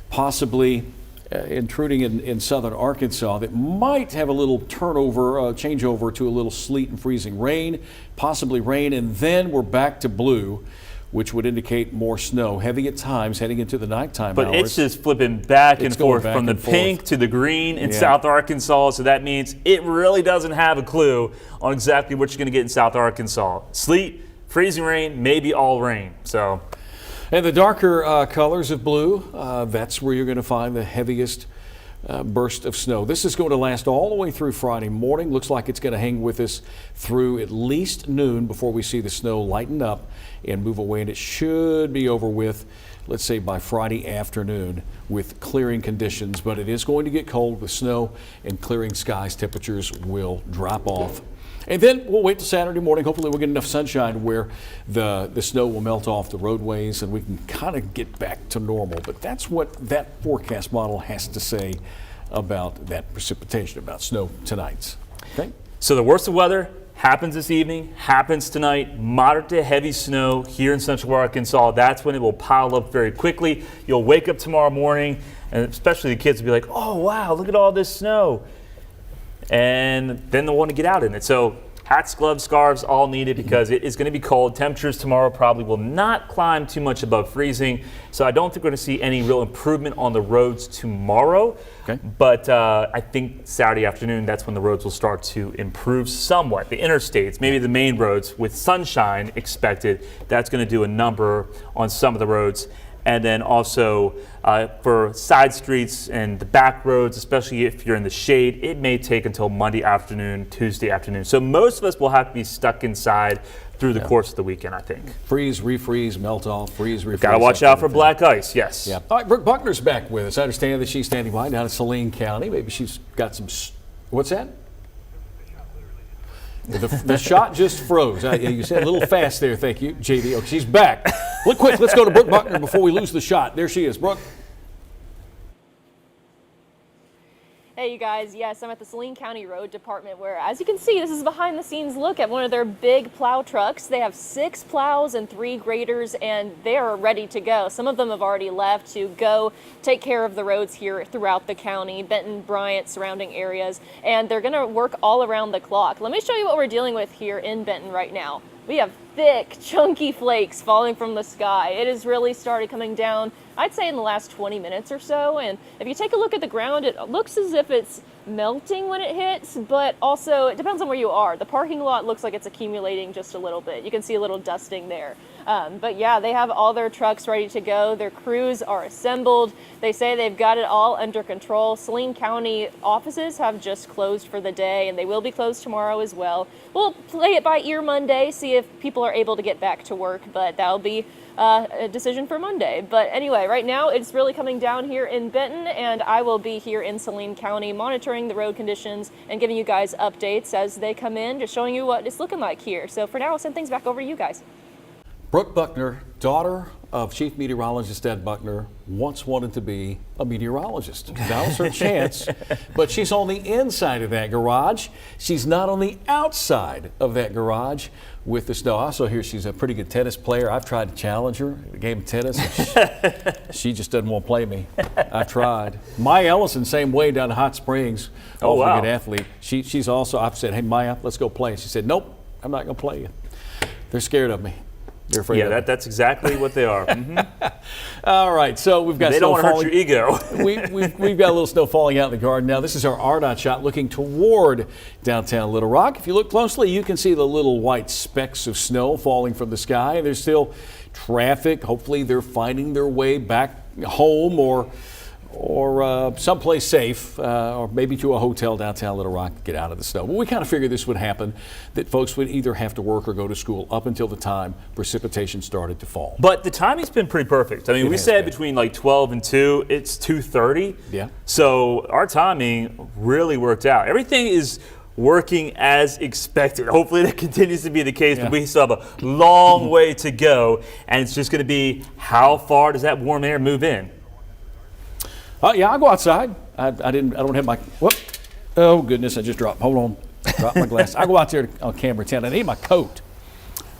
possibly intruding in southern Arkansas that might have a little changeover to a little sleet and freezing rain, possibly rain, and then we're back to blue, which would indicate more snow, heavy at times heading into the nighttime hours. But it's just flipping back and forth from the pink to the green in South Arkansas, so that means it really doesn't have a clue on exactly what you're going to get in South Arkansas. Sleet, freezing rain, maybe all rain. And the darker colors of blue, that's where you're going to find the heaviest burst of snow. This is going to last all the way through Friday morning. Looks like it's going to hang with us through at least noon before we see the snow lighten up and move away, and it should be over with, let's say, by Friday afternoon with clearing conditions. But it is going to get cold with snow and clearing skies. Temperatures will drop off. And then we'll wait till Saturday morning. Hopefully we'll get enough sunshine where the snow will melt off the roadways and we can kind of get back to normal. But that's what that forecast model has to say about that precipitation, about snow tonight. Okay? So the worst of weather happens this evening, happens tonight, moderate to heavy snow here in central Arkansas. That's when it will pile up very quickly. You'll wake up tomorrow morning, and especially the kids will be like, oh, wow, look at all this snow. And then they'll want to get out in it. So hats, gloves, scarves, all needed because it is going to be cold. Temperatures tomorrow probably will not climb too much above freezing. So I don't think we're going to see any real improvement on the roads tomorrow. Okay. But I think Saturday afternoon, that's when the roads will start to improve somewhat. The interstates, maybe the main roads with sunshine expected, that's going to do a number on some of the roads. And then also for side streets and the back roads, especially if you're in the shade, it may take until Monday afternoon, Tuesday afternoon. So most of us will have to be stuck inside through the course of the weekend, I think. Freeze, refreeze, melt off, freeze, refreeze. Got to watch out for black ice, yes. Yeah. All right, Brooke Buckner's back with us. I understand that she's standing by down in Saline County. Maybe she's got some, what's that? The shot just froze. You said a little fast there, thank you, JD. Okay, she's back. Look quick, let's go to Brooke Buckner before we lose the shot. There she is, Brooke. Hey you guys, yes, I'm at the Saline County Road Department where, as you can see, this is a behind the scenes look at one of their big plow trucks. They have 6 plows and 3 graders and they are ready to go. Some of them have already left to go take care of the roads here throughout the county, Benton, Bryant, surrounding areas, and they're gonna work all around the clock. Let me show you what we're dealing with here in Benton right now. We have thick, chunky flakes falling from the sky. It has really started coming down, I'd say in the last 20 minutes or so. And if you take a look at the ground, it looks as if it's melting when it hits, but also it depends on where you are. The parking lot looks like it's accumulating just a little bit. You can see a little dusting there. But yeah, they have all their trucks ready to go. Their crews are assembled. They say they've got it all under control. Saline County offices have just closed for the day, and they will be closed tomorrow as well. We'll play it by ear Monday, see if people are able to get back to work, but that'll be a decision for Monday. But anyway, right now it's really coming down here in Benton, and I will be here in Saline County monitoring the road conditions and giving you guys updates as they come in, just showing you what it's looking like here. So for now, I'll send things back over to you guys. Brooke Buckner, daughter of Chief Meteorologist Ed Buckner, once wanted to be a meteorologist. Now's her chance, but she's on the inside of that garage. She's not on the outside of that garage with the snow. Also here, she's a pretty good tennis player. I've tried to challenge her in a game of tennis. And she just doesn't want to play me. I've tried. Maya Ellison, same way down in Hot Springs. Oh, wow. Good athlete. She's also, I've said, hey, Maya, let's go play. She said, nope, I'm not going to play you. They're scared of me. They're afraid of me. That's exactly what they are. Mm-hmm. All right, so we've got they snow don't want to hurt your ego. we've got a little snow falling out in the garden now. This is our RDOT shot looking toward downtown Little Rock. If you look closely, you can see the little white specks of snow falling from the sky. There's still traffic. Hopefully they're finding their way back home or someplace safe, or maybe to a hotel downtown Little Rock to get out of the snow. But we kind of figured this would happen, that folks would either have to work or go to school up until the time precipitation started to fall. But the timing's been pretty perfect. I mean, we said between like 12 and 2, it's 2:30. Yeah. So our timing really worked out. Everything is working as expected. Hopefully that continues to be the case, but we still have a long way to go, and it's just going to be how far does that warm air move in? Yeah, I'll go outside. I don't have my, whoop. Oh goodness, I just dropped, hold on. Dropped my glass. I'll go out there on camera 10. I need my coat,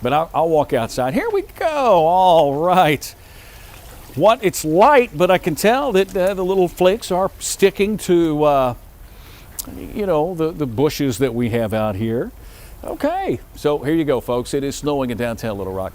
but I'll walk outside. Here we go, all right. It's light, but I can tell that the little flakes are sticking to, the bushes that we have out here. Okay, so here you go, folks. It is snowing in downtown Little Rock,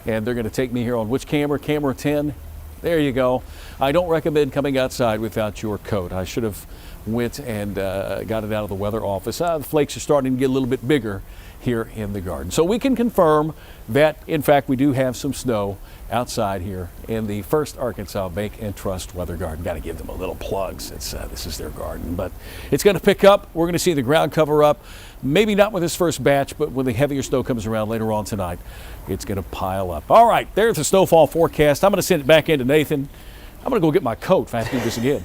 and they're going to take me here on which camera? Camera 10. There you go. I don't recommend coming outside without your coat. I should have went and got it out of the weather office. The flakes are starting to get a little bit bigger here in the garden. So we can confirm that, in fact, we do have some snow outside here in the First Arkansas Bank and Trust Weather Garden. Got to give them a little plug since this is their garden. But it's going to pick up. We're going to see the ground cover up. Maybe not with this first batch, but when the heavier snow comes around later on tonight, it's going to pile up. All right, there's the snowfall forecast. I'm going to send it back into Nathan. I'm going to go get my coat if I have to do this again.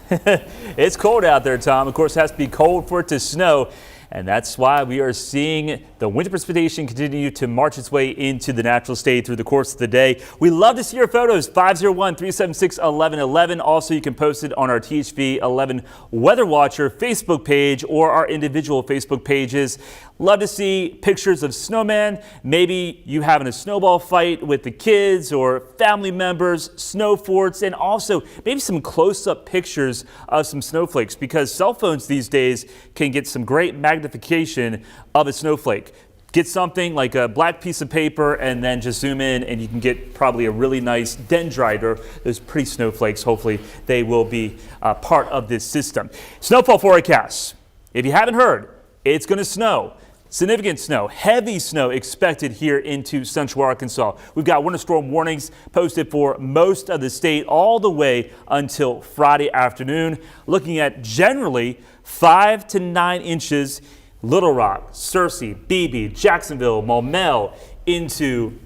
It's cold out there, Tom. Of course, it has to be cold for it to snow. And that's why we are seeing the winter precipitation continue to march its way into the natural state through the course of the day. We love to see your photos, 501-376-1111. Also, you can post it on our THV 11 Weather Watcher Facebook page or our individual Facebook pages. Love to see pictures of snowmen. Maybe you having a snowball fight with the kids or family members, snow forts, and also maybe some close-up pictures of some snowflakes, because cell phones these days can get some great magnification of a snowflake. Get something like a black piece of paper and then just zoom in and you can get probably a really nice dendrite or those pretty snowflakes. Hopefully they will be part of this system. Snowfall forecast. If you haven't heard, it's going to snow. Significant snow, heavy snow expected here into central Arkansas. We've got winter storm warnings posted for most of the state all the way until Friday afternoon. Looking at generally 5 to 9 inches. Little Rock, Searcy, Beebe, Jacksonville, Maumelle, into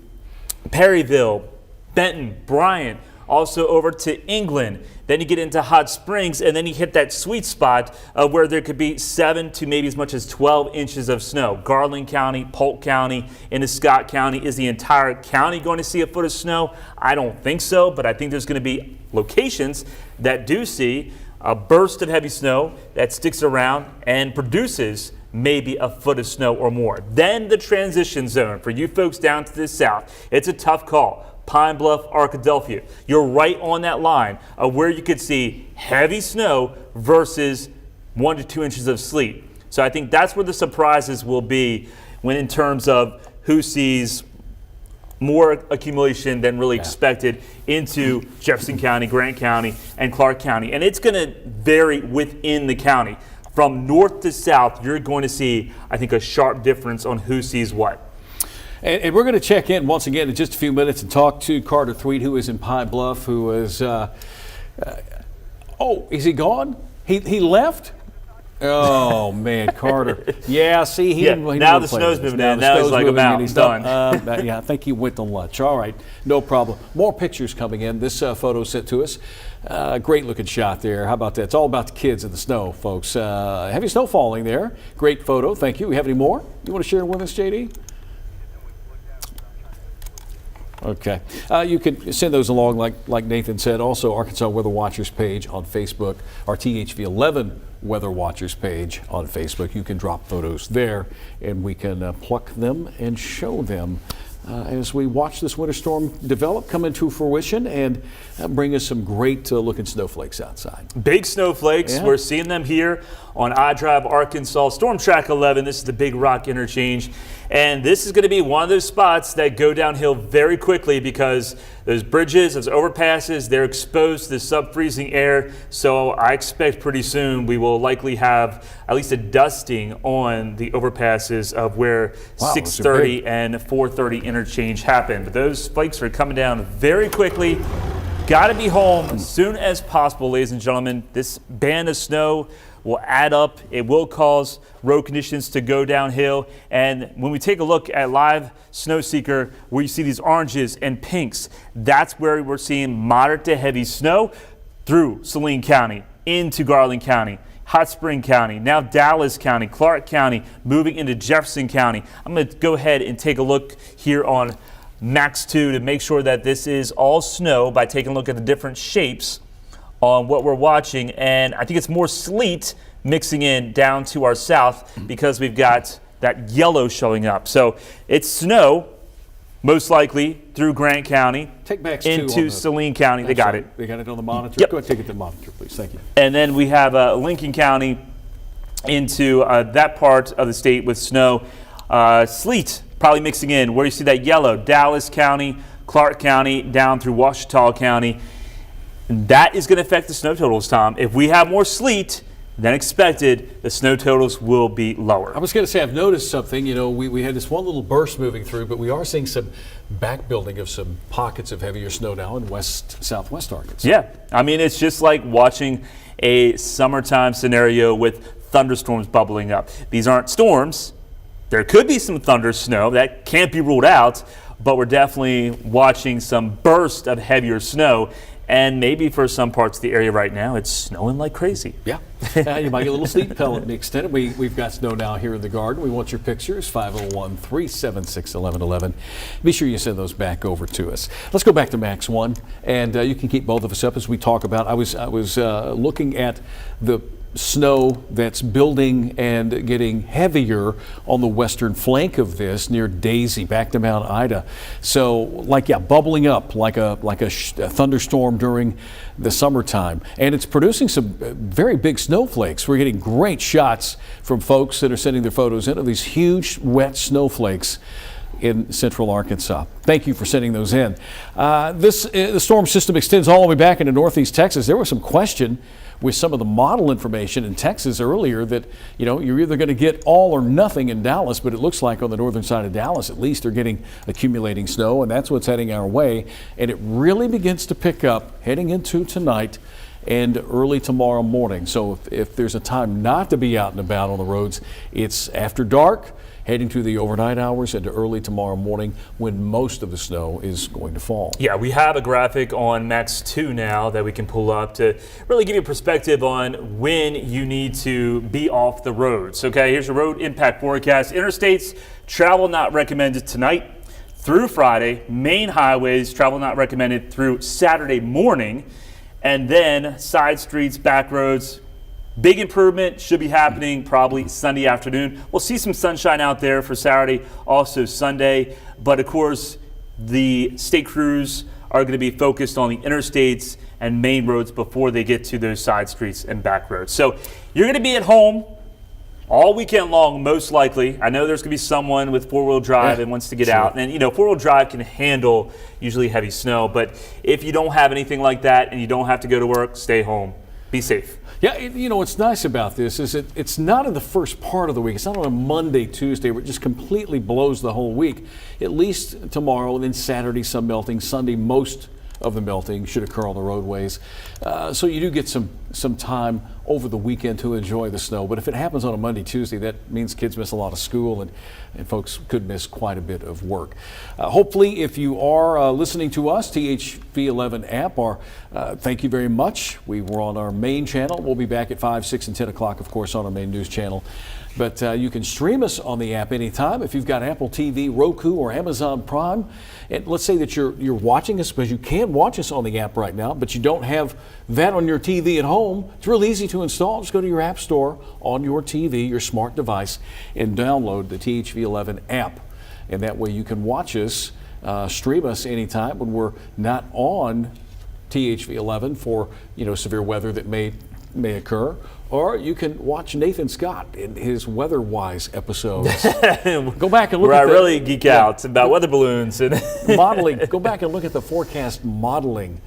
Perryville, Benton, Bryant, also over to England. Then you get into Hot Springs, and then you hit that sweet spot where there could be 7 to maybe as much as 12 inches of snow. Garland County, Polk County, into Scott County. Is the entire county going to see a foot of snow? I don't think so, but I think there's going to be locations that do see a burst of heavy snow that sticks around and produces maybe a foot of snow or more. Then the transition zone for you folks down to the south. It's a tough call. Pine Bluff, Arkadelphia. You're right on that line of where you could see heavy snow versus 1 to 2 inches of sleet. So I think that's where the surprises will be when in terms of who sees more accumulation than really expected into Jefferson County, Grant County, and Clark County. And it's going to vary within the county. From north to south, you're going to see, I think, a sharp difference on who sees what. And we're going to check in once again in just a few minutes and talk to Carter Threed, who is in Pine Bluff, who is, oh, is he gone? He left? Oh, man, Carter. Yeah, see, he didn't now the snow's moving in. Now he's like, I'm out. He's done. Yeah, I think he went to lunch. All right, no problem. More pictures coming in. This photo sent to us. Great looking shot there. How about that? It's all about the kids in the snow, folks. Heavy snow falling there. Great photo. Thank you. We have any more you want to share with us, JD? Okay. You can send those along like Nathan said. Also, Arkansas Weather Watchers page on Facebook, our THV 11 Weather Watchers page on Facebook. You can drop photos there and we can pluck them and show them as we watch this winter storm develop, come into fruition, and bring us some great looking snowflakes outside. Big snowflakes. Yeah. We're seeing them here on I-Drive Arkansas. Storm Track 11. This is the Big Rock interchange. And this is going to be one of those spots that go downhill very quickly because those bridges, those overpasses, they're exposed to the sub-freezing air. So I expect pretty soon we will likely have at least a dusting on the overpasses of where 630 and 430 interchange happen. But those flakes are coming down very quickly. Got to be home as soon as possible, ladies and gentlemen. This band of snow will add up. It will cause road conditions to go downhill. And when we take a look at live Snow Seeker, where you see these oranges and pinks, that's where we're seeing moderate to heavy snow through Saline County, into Garland County, Hot Spring County, now Dallas County, Clark County, moving into Jefferson County. I'm going to go ahead and take a look here on Max 2 to make sure that this is all snow by taking a look at the different shapes on what we're watching. And I think it's more sleet mixing in down to our south because we've got that yellow showing up. So it's snow, most likely, through Grant County take Max into Saline County. They got it. They got it on the monitor? Yep. Go ahead and take it to the monitor, please. Thank you. And then we have Lincoln County into that part of the state with snow. Sleet probably mixing in where you see that yellow. Dallas County, Clark County, down through Ouachita County. And that is going to affect the snow totals, Tom. If we have more sleet than expected, the snow totals will be lower. I was going to say, I've noticed something. You know, we had this one little burst moving through, but we are seeing some back building of some pockets of heavier snow now in southwest Arkansas. Yeah, I mean, it's just like watching a summertime scenario with thunderstorms bubbling up. These aren't storms. There could be some thunder snow. That can't be ruled out, but we're definitely watching some burst of heavier snow. And maybe for some parts of the area right now, it's snowing like crazy. Yeah. You might get a little sleet pellet mixed in it. We've got snow now here in the garden. We want your pictures, 501-376-1111. Be sure you send those back over to us. Let's go back to Max 1, and you can keep both of us up as we talk about. I was looking at the snow that's building and getting heavier on the western flank of this near Daisy back to Mount Ida. So bubbling up like a thunderstorm during the summertime. And it's producing some very big snowflakes. We're getting great shots from folks that are sending their photos in of these huge wet snowflakes in central Arkansas. Thank you for sending those in. The storm system extends all the way back into northeast Texas. There was some question with some of the model information in Texas earlier that, you're either going to get all or nothing in Dallas, but it looks like on the northern side of Dallas, at least, they're getting accumulating snow, and that's what's heading our way. And it really begins to pick up heading into tonight and early tomorrow morning. So if there's a time not to be out and about on the roads, it's after dark, heading through the overnight hours into early tomorrow morning when most of the snow is going to fall. Yeah, we have a graphic on Max 2 now that we can pull up to really give you a perspective on when you need to be off the roads. Okay, here's your road impact forecast. Interstates, travel not recommended tonight through Friday. Main highways, travel not recommended through Saturday morning. And then side streets, back roads, big improvement should be happening probably Sunday afternoon. We'll see some sunshine out there for Saturday, also Sunday. But of course, the state crews are going to be focused on the interstates and main roads before they get to those side streets and back roads. So you're going to be at home all weekend long, most likely. I know there's going to be someone with four-wheel drive and wants to get out. And, four-wheel drive can handle usually heavy snow. But if you don't have anything like that and you don't have to go to work, stay home. Be safe. Yeah, what's nice about this is it's not in the first part of the week. It's not on a Monday, Tuesday, where it just completely blows the whole week. At least tomorrow, and then Saturday, some melting. Sunday, most of the melting should occur on the roadways. So you do get some time over the weekend to enjoy the snow. But if it happens on a Monday, Tuesday, that means kids miss a lot of school and folks could miss quite a bit of work. Hopefully, if you are listening to us, THV11 app, thank you very much. We were on our main channel. We'll be back at 5, 6, and 10 o'clock, of course, on our main news channel. But you can stream us on the app anytime if you've got Apple TV, Roku, or Amazon Prime. And let's say that you're watching us because you can watch us on the app right now, but you don't have that on your TV at home. It's real easy to install. Just go to your app store on your TV, your smart device, and download the THV11 app. And that way you can watch us, stream us anytime when we're not on THV11 for severe weather that may occur. Or you can watch Nathan Scott in his Weather-Wise episodes. Go back and look I really geek out about weather balloons and modeling. Go back and look at the forecast modeling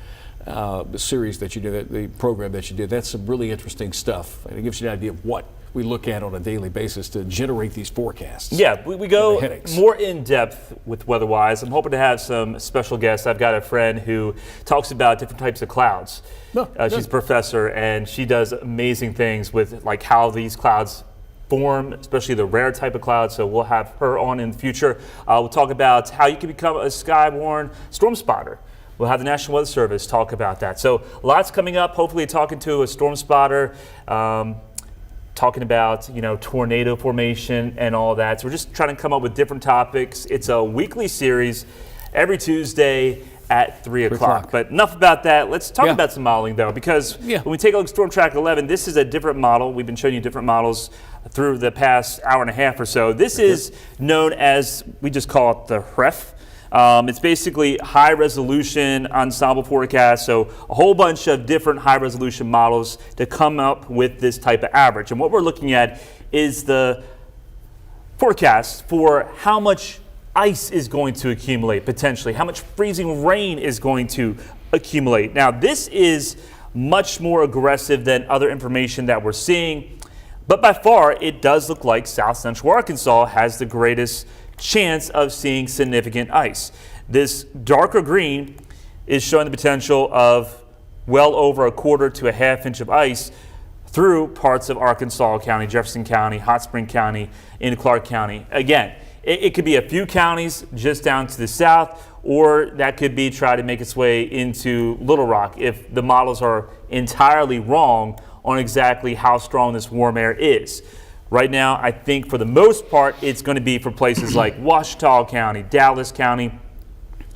series that you did, the program that you did. That's some really interesting stuff. And it gives you an idea of what we look at on a daily basis to generate these forecasts. Yeah, we go more in depth with Weather-Wise. I'm hoping to have some special guests. I've got a friend who talks about different types of clouds. She's a professor, and she does amazing things with how these clouds form, especially the rare type of clouds. So we'll have her on in the future. We'll talk about how you can become a skyborne storm spotter. We'll have the National Weather Service talk about that. So lots coming up. Hopefully talking to a storm spotter, talking about tornado formation and all that. So we're just trying to come up with different topics. It's a weekly series every Tuesday at 3 o'clock. But enough about that. Let's talk about some modeling, though, because when we take a look at Storm Tracker 11, this is a different model. We've been showing you different models through the past hour and a half or so. This is known as, we just call it the HREF. It's basically high resolution ensemble forecast, so a whole bunch of different high resolution models to come up with this type of average. And what we're looking at is the forecast for how much ice is going to accumulate potentially, how much freezing rain is going to accumulate. Now, this is much more aggressive than other information that we're seeing, but by far it does look like South Central Arkansas has the greatest chance of seeing significant ice. This darker green is showing the potential of well over a quarter to a half inch of ice through parts of Arkansas County, Jefferson County, Hot Spring County, into Clark County. Again, it could be a few counties just down to the south, or that could be try to make its way into Little Rock if the models are entirely wrong on exactly how strong this warm air is. Right now, I think for the most part, it's going to be for places like Ouachita County, Dallas County,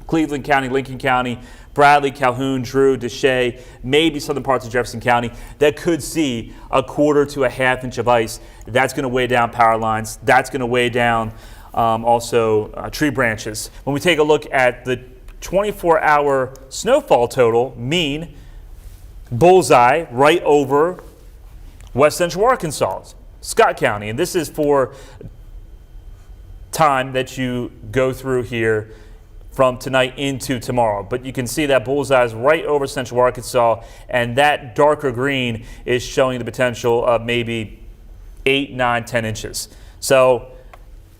Cleveland County, Lincoln County, Bradley, Calhoun, Drew, Deshay, maybe southern parts of Jefferson County that could see a quarter to a half inch of ice. That's going to weigh down power lines. That's going to weigh down also tree branches. When we take a look at the 24-hour snowfall total, mean bullseye right over west central Arkansas, Scott County. And this is for time that you go through here from tonight into tomorrow. But you can see that bullseye is right over central Arkansas, and that darker green is showing the potential of maybe 8, 9, 10 inches. So,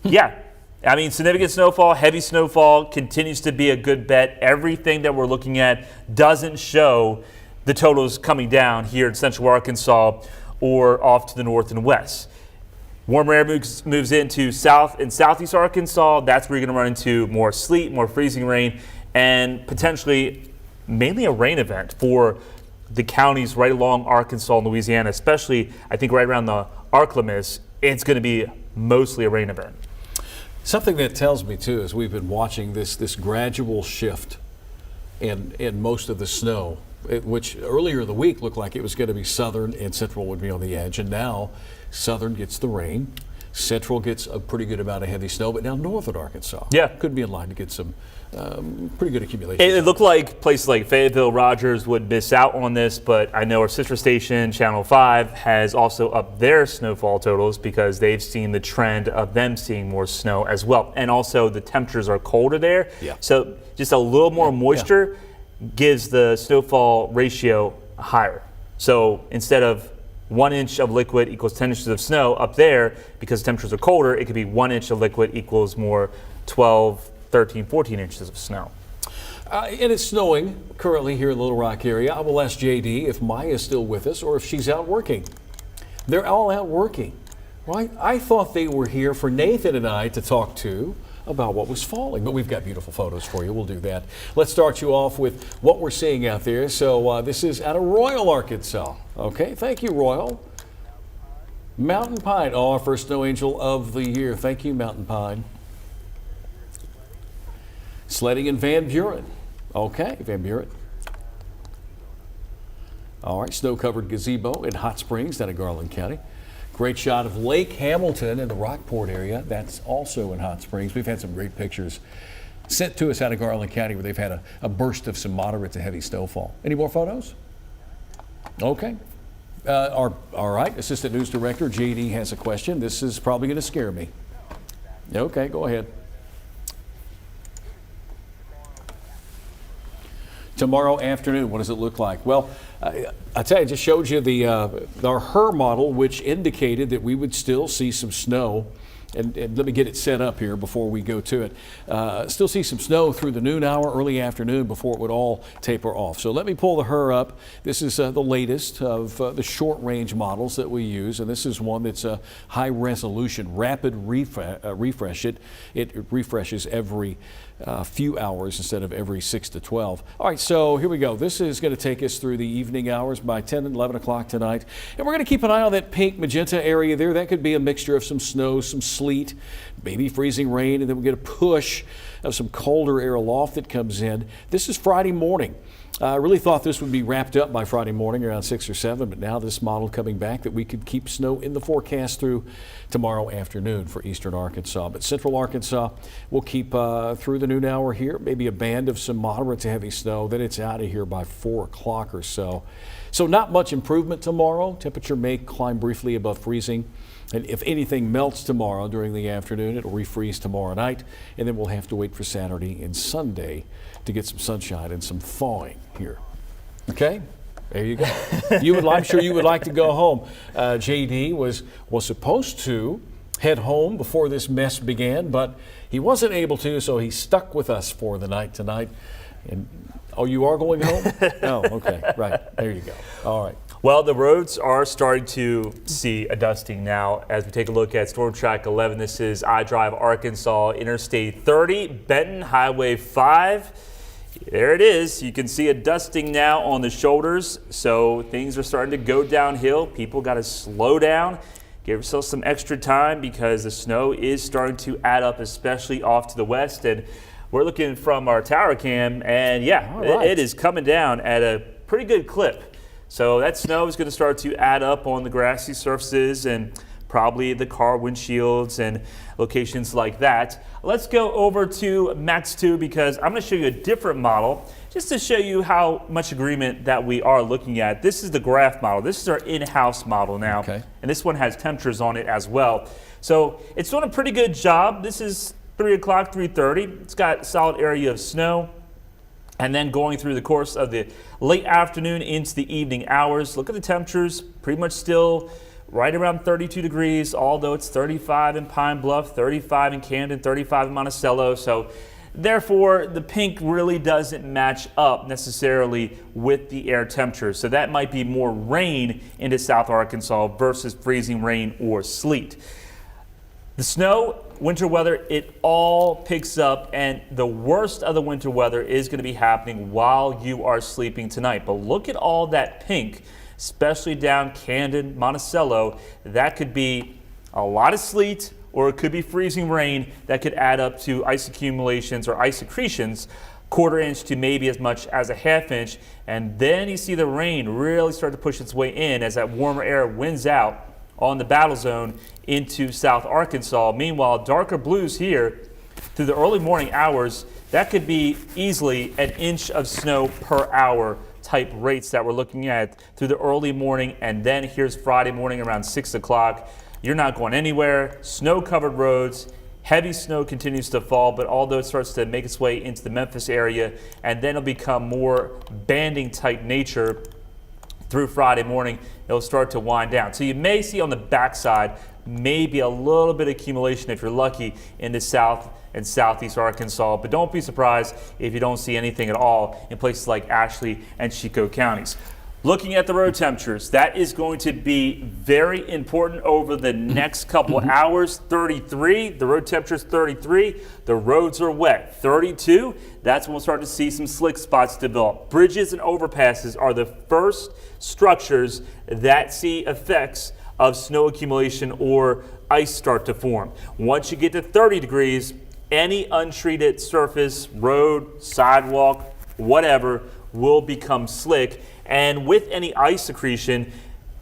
yeah. I mean, significant snowfall, heavy snowfall continues to be a good bet. Everything that we're looking at doesn't show the totals coming down here in central Arkansas or off to the north and west. Warmer air moves into south and southeast Arkansas. That's where you're going to run into more sleet, more freezing rain, and potentially mainly a rain event for the counties right along Arkansas and Louisiana, especially I think right around the Arklamis. It's going to be mostly a rain event. Something that tells me, too, is we've been watching this gradual shift in most of the snow, which earlier in the week looked like it was going to be southern and central would be on the edge. And now southern gets the rain, central gets a pretty good amount of heavy snow, but now northern Arkansas could be in line to get some pretty good accumulation. It looked like places like Fayetteville, Rogers would miss out on this, but I know our sister station, Channel 5, has also upped their snowfall totals because they've seen the trend of them seeing more snow as well. And also the temperatures are colder there. Yeah. So just a little more moisture gives the snowfall ratio higher. So instead of 1 inch of liquid equals 10 inches of snow up there, because temperatures are colder, it could be 1 inch of liquid equals more 12, 13, 14 inches of snow. And it's snowing currently here in the Little Rock area. I will ask JD if Maya's still with us or if she's out working. They're all out working, right? I thought they were here for Nathan and I to talk to about what was falling, but we've got beautiful photos for you. We'll do that. Let's start you off with what we're seeing out there. So this is out of Royal, Arkansas. Okay, thank you, Royal. Mountain Pine, our first snow angel of the year. Thank you, Mountain Pine. Sledding in Van Buren. Okay, Van Buren. All right, snow-covered gazebo in Hot Springs down in Garland County. Great shot of Lake Hamilton in the Rockport area. That's also in Hot Springs. We've had some great pictures sent to us out of Garland County where they've had a burst of some moderate to heavy snowfall. Any more photos? Okay. All right, Assistant News Director JD has a question. This is probably going to scare me. Okay, go ahead. Tomorrow afternoon, what does it look like? Well, I tell you, I just showed you our HER model, which indicated that we would still see some snow. And let me get it set up here before we go to it. Still see some snow through the noon hour, early afternoon before it would all taper off. So let me pull the HER up. This is the latest of the short range models that we use. And this is one that's a high resolution, rapid refresh. It refreshes every few hours instead of every 6 to 12. All right, so here we go. This is going to take us through the evening hours by 10 and 11 o'clock tonight. And we're going to keep an eye on that pink magenta area there. That could be a mixture of some snow, some sleet, maybe freezing rain, and then we get a push of some colder air aloft that comes in. This is Friday morning. I really thought this would be wrapped up by Friday morning around 6 or 7, but now this model coming back that we could keep snow in the forecast through tomorrow afternoon for eastern Arkansas. But central Arkansas will keep through the noon hour here, maybe a band of some moderate to heavy snow. Then it's out of here by 4 o'clock or so. So not much improvement tomorrow. Temperature may climb briefly above freezing. And if anything melts tomorrow during the afternoon, it'll refreeze tomorrow night. And then we'll have to wait for Saturday and Sunday to get some sunshine and some thawing here. Okay? There you go. I'm sure you would like to go home. JD was supposed to head home before this mess began, but he wasn't able to, so he stuck with us for the night tonight. And oh, you are going home? Oh, okay. Right. There you go. All right. Well, the roads are starting to see a dusting now as we take a look at Storm Track 11. This is I-Drive Arkansas, Interstate 30, Benton Highway 5. There it is. You can see a dusting now on the shoulders. So things are starting to go downhill. People got to slow down, give yourself some extra time because the snow is starting to add up, especially off to the west. And we're looking from our tower cam, and yeah, it is coming down at a pretty good clip. So that snow is going to start to add up on the grassy surfaces and probably the car windshields and locations like that. Let's go over to Max 2 because I'm going to show you a different model just to show you how much agreement that we are looking at. This is the graph model. This is our in-house model now. Okay. And this one has temperatures on it as well. So it's doing a pretty good job. This is 3 o'clock, 3:30. It's got a solid area of snow. And then going through the course of the late afternoon into the evening hours, look at the temperatures, pretty much still right around 32 degrees, although it's 35 in Pine Bluff, 35 in Camden, 35 in Monticello. So therefore, the pink really doesn't match up necessarily with the air temperature. So that might be more rain into South Arkansas versus freezing rain or sleet. The snow, winter weather, it all picks up, and the worst of the winter weather is going to be happening while you are sleeping tonight. But look at all that pink, especially down Camden, Monticello. That could be a lot of sleet, or it could be freezing rain that could add up to ice accumulations or ice accretions, 1/4 inch to maybe as much as a 1/2 inch. And then you see the rain really start to push its way in as that warmer air wins out on the battle zone into South Arkansas. Meanwhile, darker blues here through the early morning hours, that could be easily an inch of snow per hour type rates that we're looking at through the early morning. And then here's Friday morning around 6 o'clock. You're not going anywhere. Snow-covered roads. Heavy snow continues to fall, but although it starts to make its way into the Memphis area, and then it'll become more banding type nature through Friday morning, it'll start to wind down. So you may see on the backside maybe a little bit of accumulation if you're lucky in the South and Southeast Arkansas, but don't be surprised if you don't see anything at all in places like Ashley and Chico counties. Looking at the road temperatures, that is going to be very important over the next couple of hours. 33, the road temperature is 33. The roads are wet. 32, that's when we'll start to see some slick spots develop. Bridges and overpasses are the first structures that see effects of snow accumulation or ice start to form. Once you get to 30 degrees, any untreated surface, road, sidewalk, whatever, will become slick. And with any ice secretion,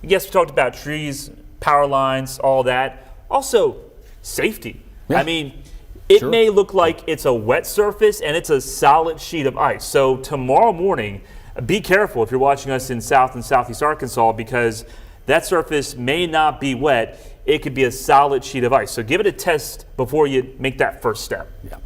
yes, we talked about trees, power lines, all that. Also, safety. Yeah. I mean, it Sure. may look like it's a wet surface and it's a solid sheet of ice. So tomorrow morning, be careful if you're watching us in South and Southeast Arkansas, because that surface may not be wet. It could be a solid sheet of ice. So give it a test before you make that first step. Yeah.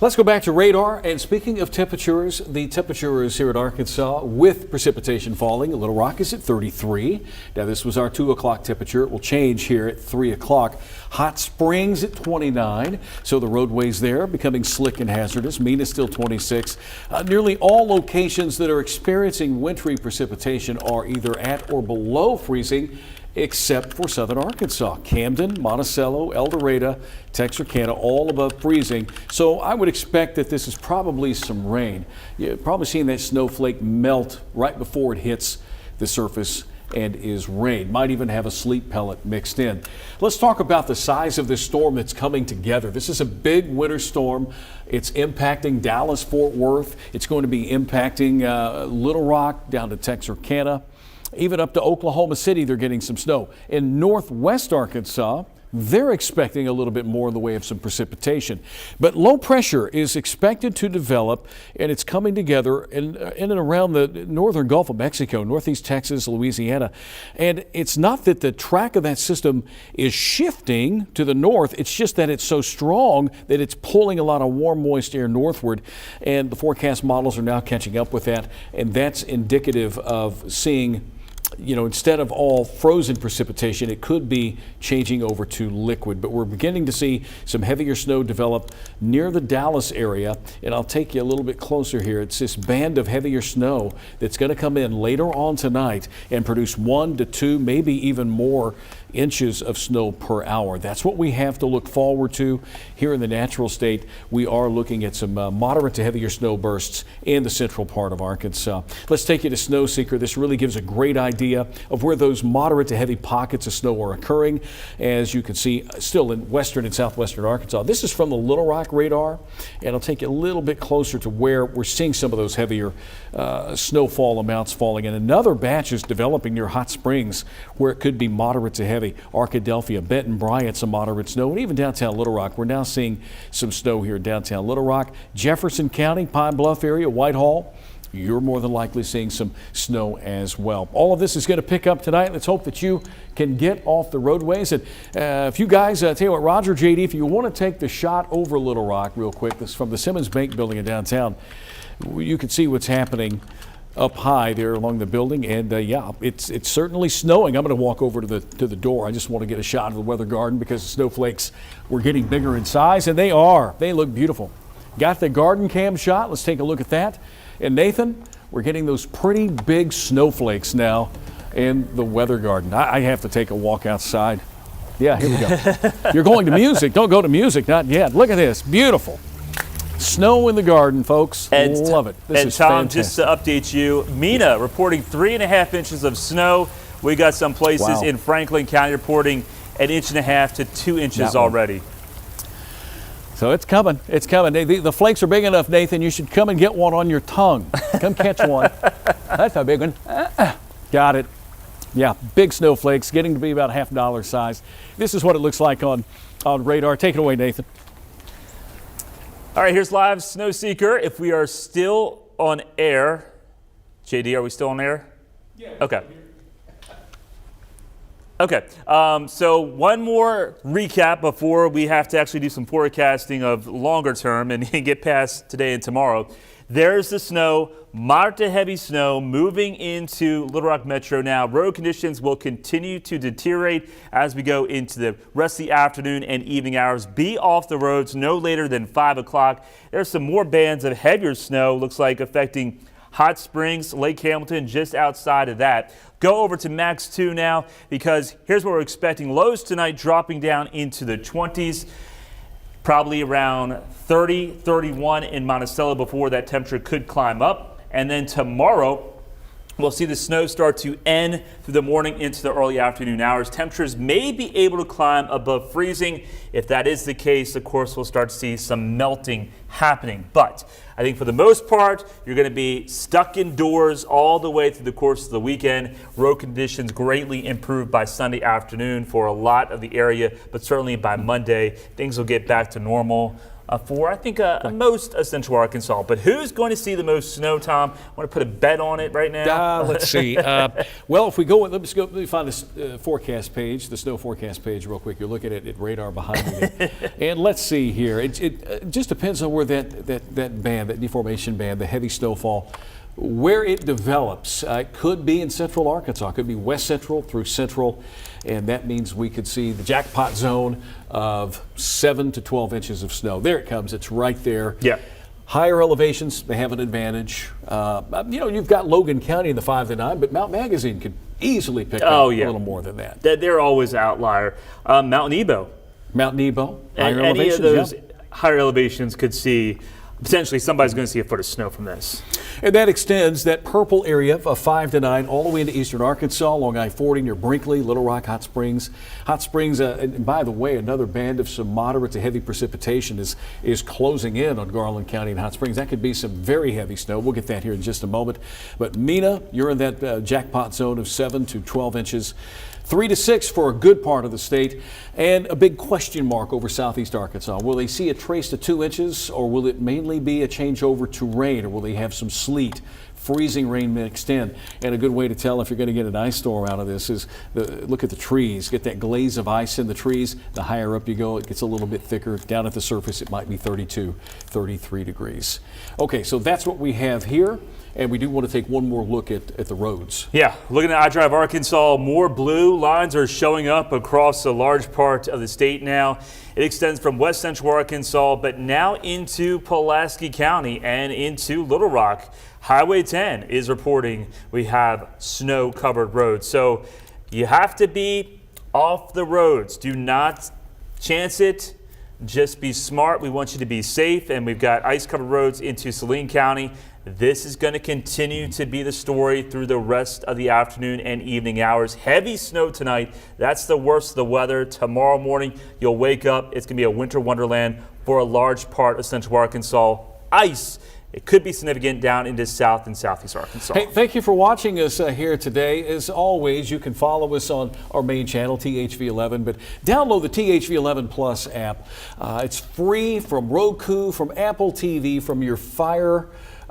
Let's go back to radar. And speaking of temperatures, the temperature is here in Arkansas with precipitation falling. Little Rock is at 33. Now, this was our 2 o'clock temperature. It will change here at 3 o'clock. Hot Springs at 29. So the roadways there becoming slick and hazardous. Mena still 26. Nearly all locations that are experiencing wintry precipitation are either at or below freezing, except for southern Arkansas. Camden, Monticello, El Dorado, Texarkana, all above freezing. So I would expect that this is probably some rain. You're probably seeing that snowflake melt right before it hits the surface and is rain. Might even have a sleet pellet mixed in. Let's talk about the size of this storm that's coming together. This is a big winter storm. It's impacting Dallas, Fort Worth. It's going to be impacting Little Rock down to Texarkana. Even up to Oklahoma City, they're getting some snow. In northwest Arkansas, they're expecting a little bit more in the way of some precipitation. But low pressure is expected to develop, and it's coming together in and around the northern Gulf of Mexico, northeast Texas, Louisiana. And it's not that the track of that system is shifting to the north. It's just that it's so strong that it's pulling a lot of warm, moist air northward. And the forecast models are now catching up with that. And that's indicative of seeing, you know, instead of all frozen precipitation, it could be changing over to liquid. But we're beginning to see some heavier snow develop near the Dallas area. And I'll take you a little bit closer here. It's this band of heavier snow that's going to come in later on tonight and produce 1 to 2, maybe even more inches of snow per hour. That's what we have to look forward to here in the natural state. We are looking at some moderate to heavier snow bursts in the central part of Arkansas. Let's take you to Snow Seeker. This really gives a great idea idea of where those moderate to heavy pockets of snow are occurring. As you can see, still in western and southwestern Arkansas. This is from the Little Rock radar, and I'll take you a little bit closer to where we're seeing some of those heavier snowfall amounts falling in. Another batch is developing near Hot Springs, where it could be moderate to heavy. Arkadelphia, Benton, Bryant, some moderate snow, and even downtown Little Rock. We're now seeing some snow here in downtown Little Rock. Jefferson County, Pine Bluff area, Whitehall, you're more than likely seeing some snow as well. All of this is going to pick up tonight. Let's hope that you can get off the roadways. And if you guys, tell you what, Roger, JD, if you want to take the shot over Little Rock real quick, this is from the Simmons Bank building in downtown, you can see what's happening up high there along the building, and yeah, it's certainly snowing. I'm going to walk over to the door. I just want to get a shot of the weather garden because the snowflakes were getting bigger in size, and they are. They look beautiful. Got the garden cam shot. Let's take a look at that. And Nathan, we're getting those pretty big snowflakes now in the weather garden. I have to take a walk outside. Yeah, here we go. You're going to music. Don't go to music, not yet. Look at this. Beautiful. Snow in the garden, folks. Love it. This is Tom, fantastic. just to update you, Mina reporting 3.5 inches of snow. We got some places in Franklin County reporting 1.5 inches to 2 inches already. So it's coming. It's coming. The flakes are big enough, Nathan. You should come and get one on your tongue. Come catch one. That's a big one. Got it. Yeah, big snowflakes, getting to be about $half size. This is what it looks like on radar. Take it away, Nathan. All right, here's live Snow Seeker. If we are still on air, JD, are we still on air? Yeah. Okay. Okay, so one more recap before we have to actually do some forecasting of longer term and get past today and tomorrow. There's the snow, moderate to heavy snow moving into Little Rock Metro now. Road conditions will continue to deteriorate as we go into the rest of the afternoon and evening hours. Be off the roads no later than 5 o'clock. There's some more bands of heavier snow, looks like affecting Hot Springs, Lake Hamilton, just outside of that. Go over to Max 2 now, because here's what we're expecting. Lows tonight dropping down into the 20s, probably around 30, 31 in Monticello before that temperature could climb up. And then tomorrow, we'll see the snow start to end through the morning into the early afternoon hours. Temperatures may be able to climb above freezing. If that is the case, of course, we'll start to see some melting happening. But I think for the most part, you're going to be stuck indoors all the way through the course of the weekend. Road conditions greatly improved by Sunday afternoon for a lot of the area, but certainly by Monday, things will get back to normal for, I think, most of Central Arkansas. But who's going to see the most snow, Tom? I want to put a bet on it right now. Let's see. Well, if we go, let me find this forecast page, the snow forecast page real quick. You're looking at radar behind me. And let's see here. It just depends on where that band, that deformation band, the heavy snowfall, where it develops. It could be in central Arkansas. It could be west central through central. And that means we could see the jackpot zone of 7 to 12 inches of snow. There it comes. It's right there. Yeah. Higher elevations, they have an advantage. You've got Logan County in the 5 to 9, but Mount Magazine could easily pick up a little more than that. They're always an outlier. Mount Nebo. Mount Nebo, higher and elevations. Any of those higher elevations could see, potentially somebody's going to see a foot of snow from this. And that extends that purple area of 5 to 9 all the way into eastern Arkansas, along I-40 near Brinkley, Little Rock, Hot Springs. Hot Springs, and by the way, another band of some moderate to heavy precipitation is closing in on Garland County and Hot Springs. That could be some very heavy snow. We'll get that here in just a moment. But Mina, you're in that jackpot zone of 7 to 12 inches. 3 to 6 for a good part of the state, and a big question mark over southeast Arkansas. Will they see a trace to 2 inches, or will it mainly be a changeover to rain, or will they have some sleet? Freezing rain mixed in. And a good way to tell if you're going to get an ice storm out of this is look at the trees. Get that glaze of ice in the trees. The higher up you go, it gets a little bit thicker. Down at the surface, it might be 32, 33 degrees. Okay, so that's what we have here. And we do want to take one more look at the roads. Yeah, looking at iDrive Arkansas, more blue lines are showing up across a large part of the state now. It extends from west central Arkansas, but now into Pulaski County and into Little Rock. Highway 10 is reporting we have snow-covered roads. So you have to be off the roads. Do not chance it. Just be smart. We want you to be safe. And we've got ice-covered roads into Saline County. This is going to continue to be the story through the rest of the afternoon and evening hours. Heavy snow tonight. That's the worst of the weather. Tomorrow morning, you'll wake up. It's going to be a winter wonderland for a large part of central Arkansas. Ice. It could be significant down into south and southeast Arkansas. Hey, thank you for watching us here today. As always, you can follow us on our main channel, THV11, but download the THV11 Plus app. It's free from Roku, from Apple TV, from your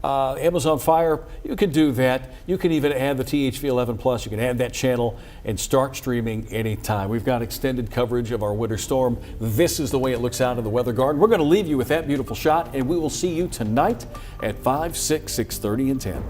Amazon Fire. You can do that. You can even add the THV11 Plus. You can add that channel and start streaming anytime. We've got extended coverage of our winter storm. This is the way it looks out in the weather garden. We're going to leave you with that beautiful shot, and we will see you tonight at 5, 6, 6:30, and 10.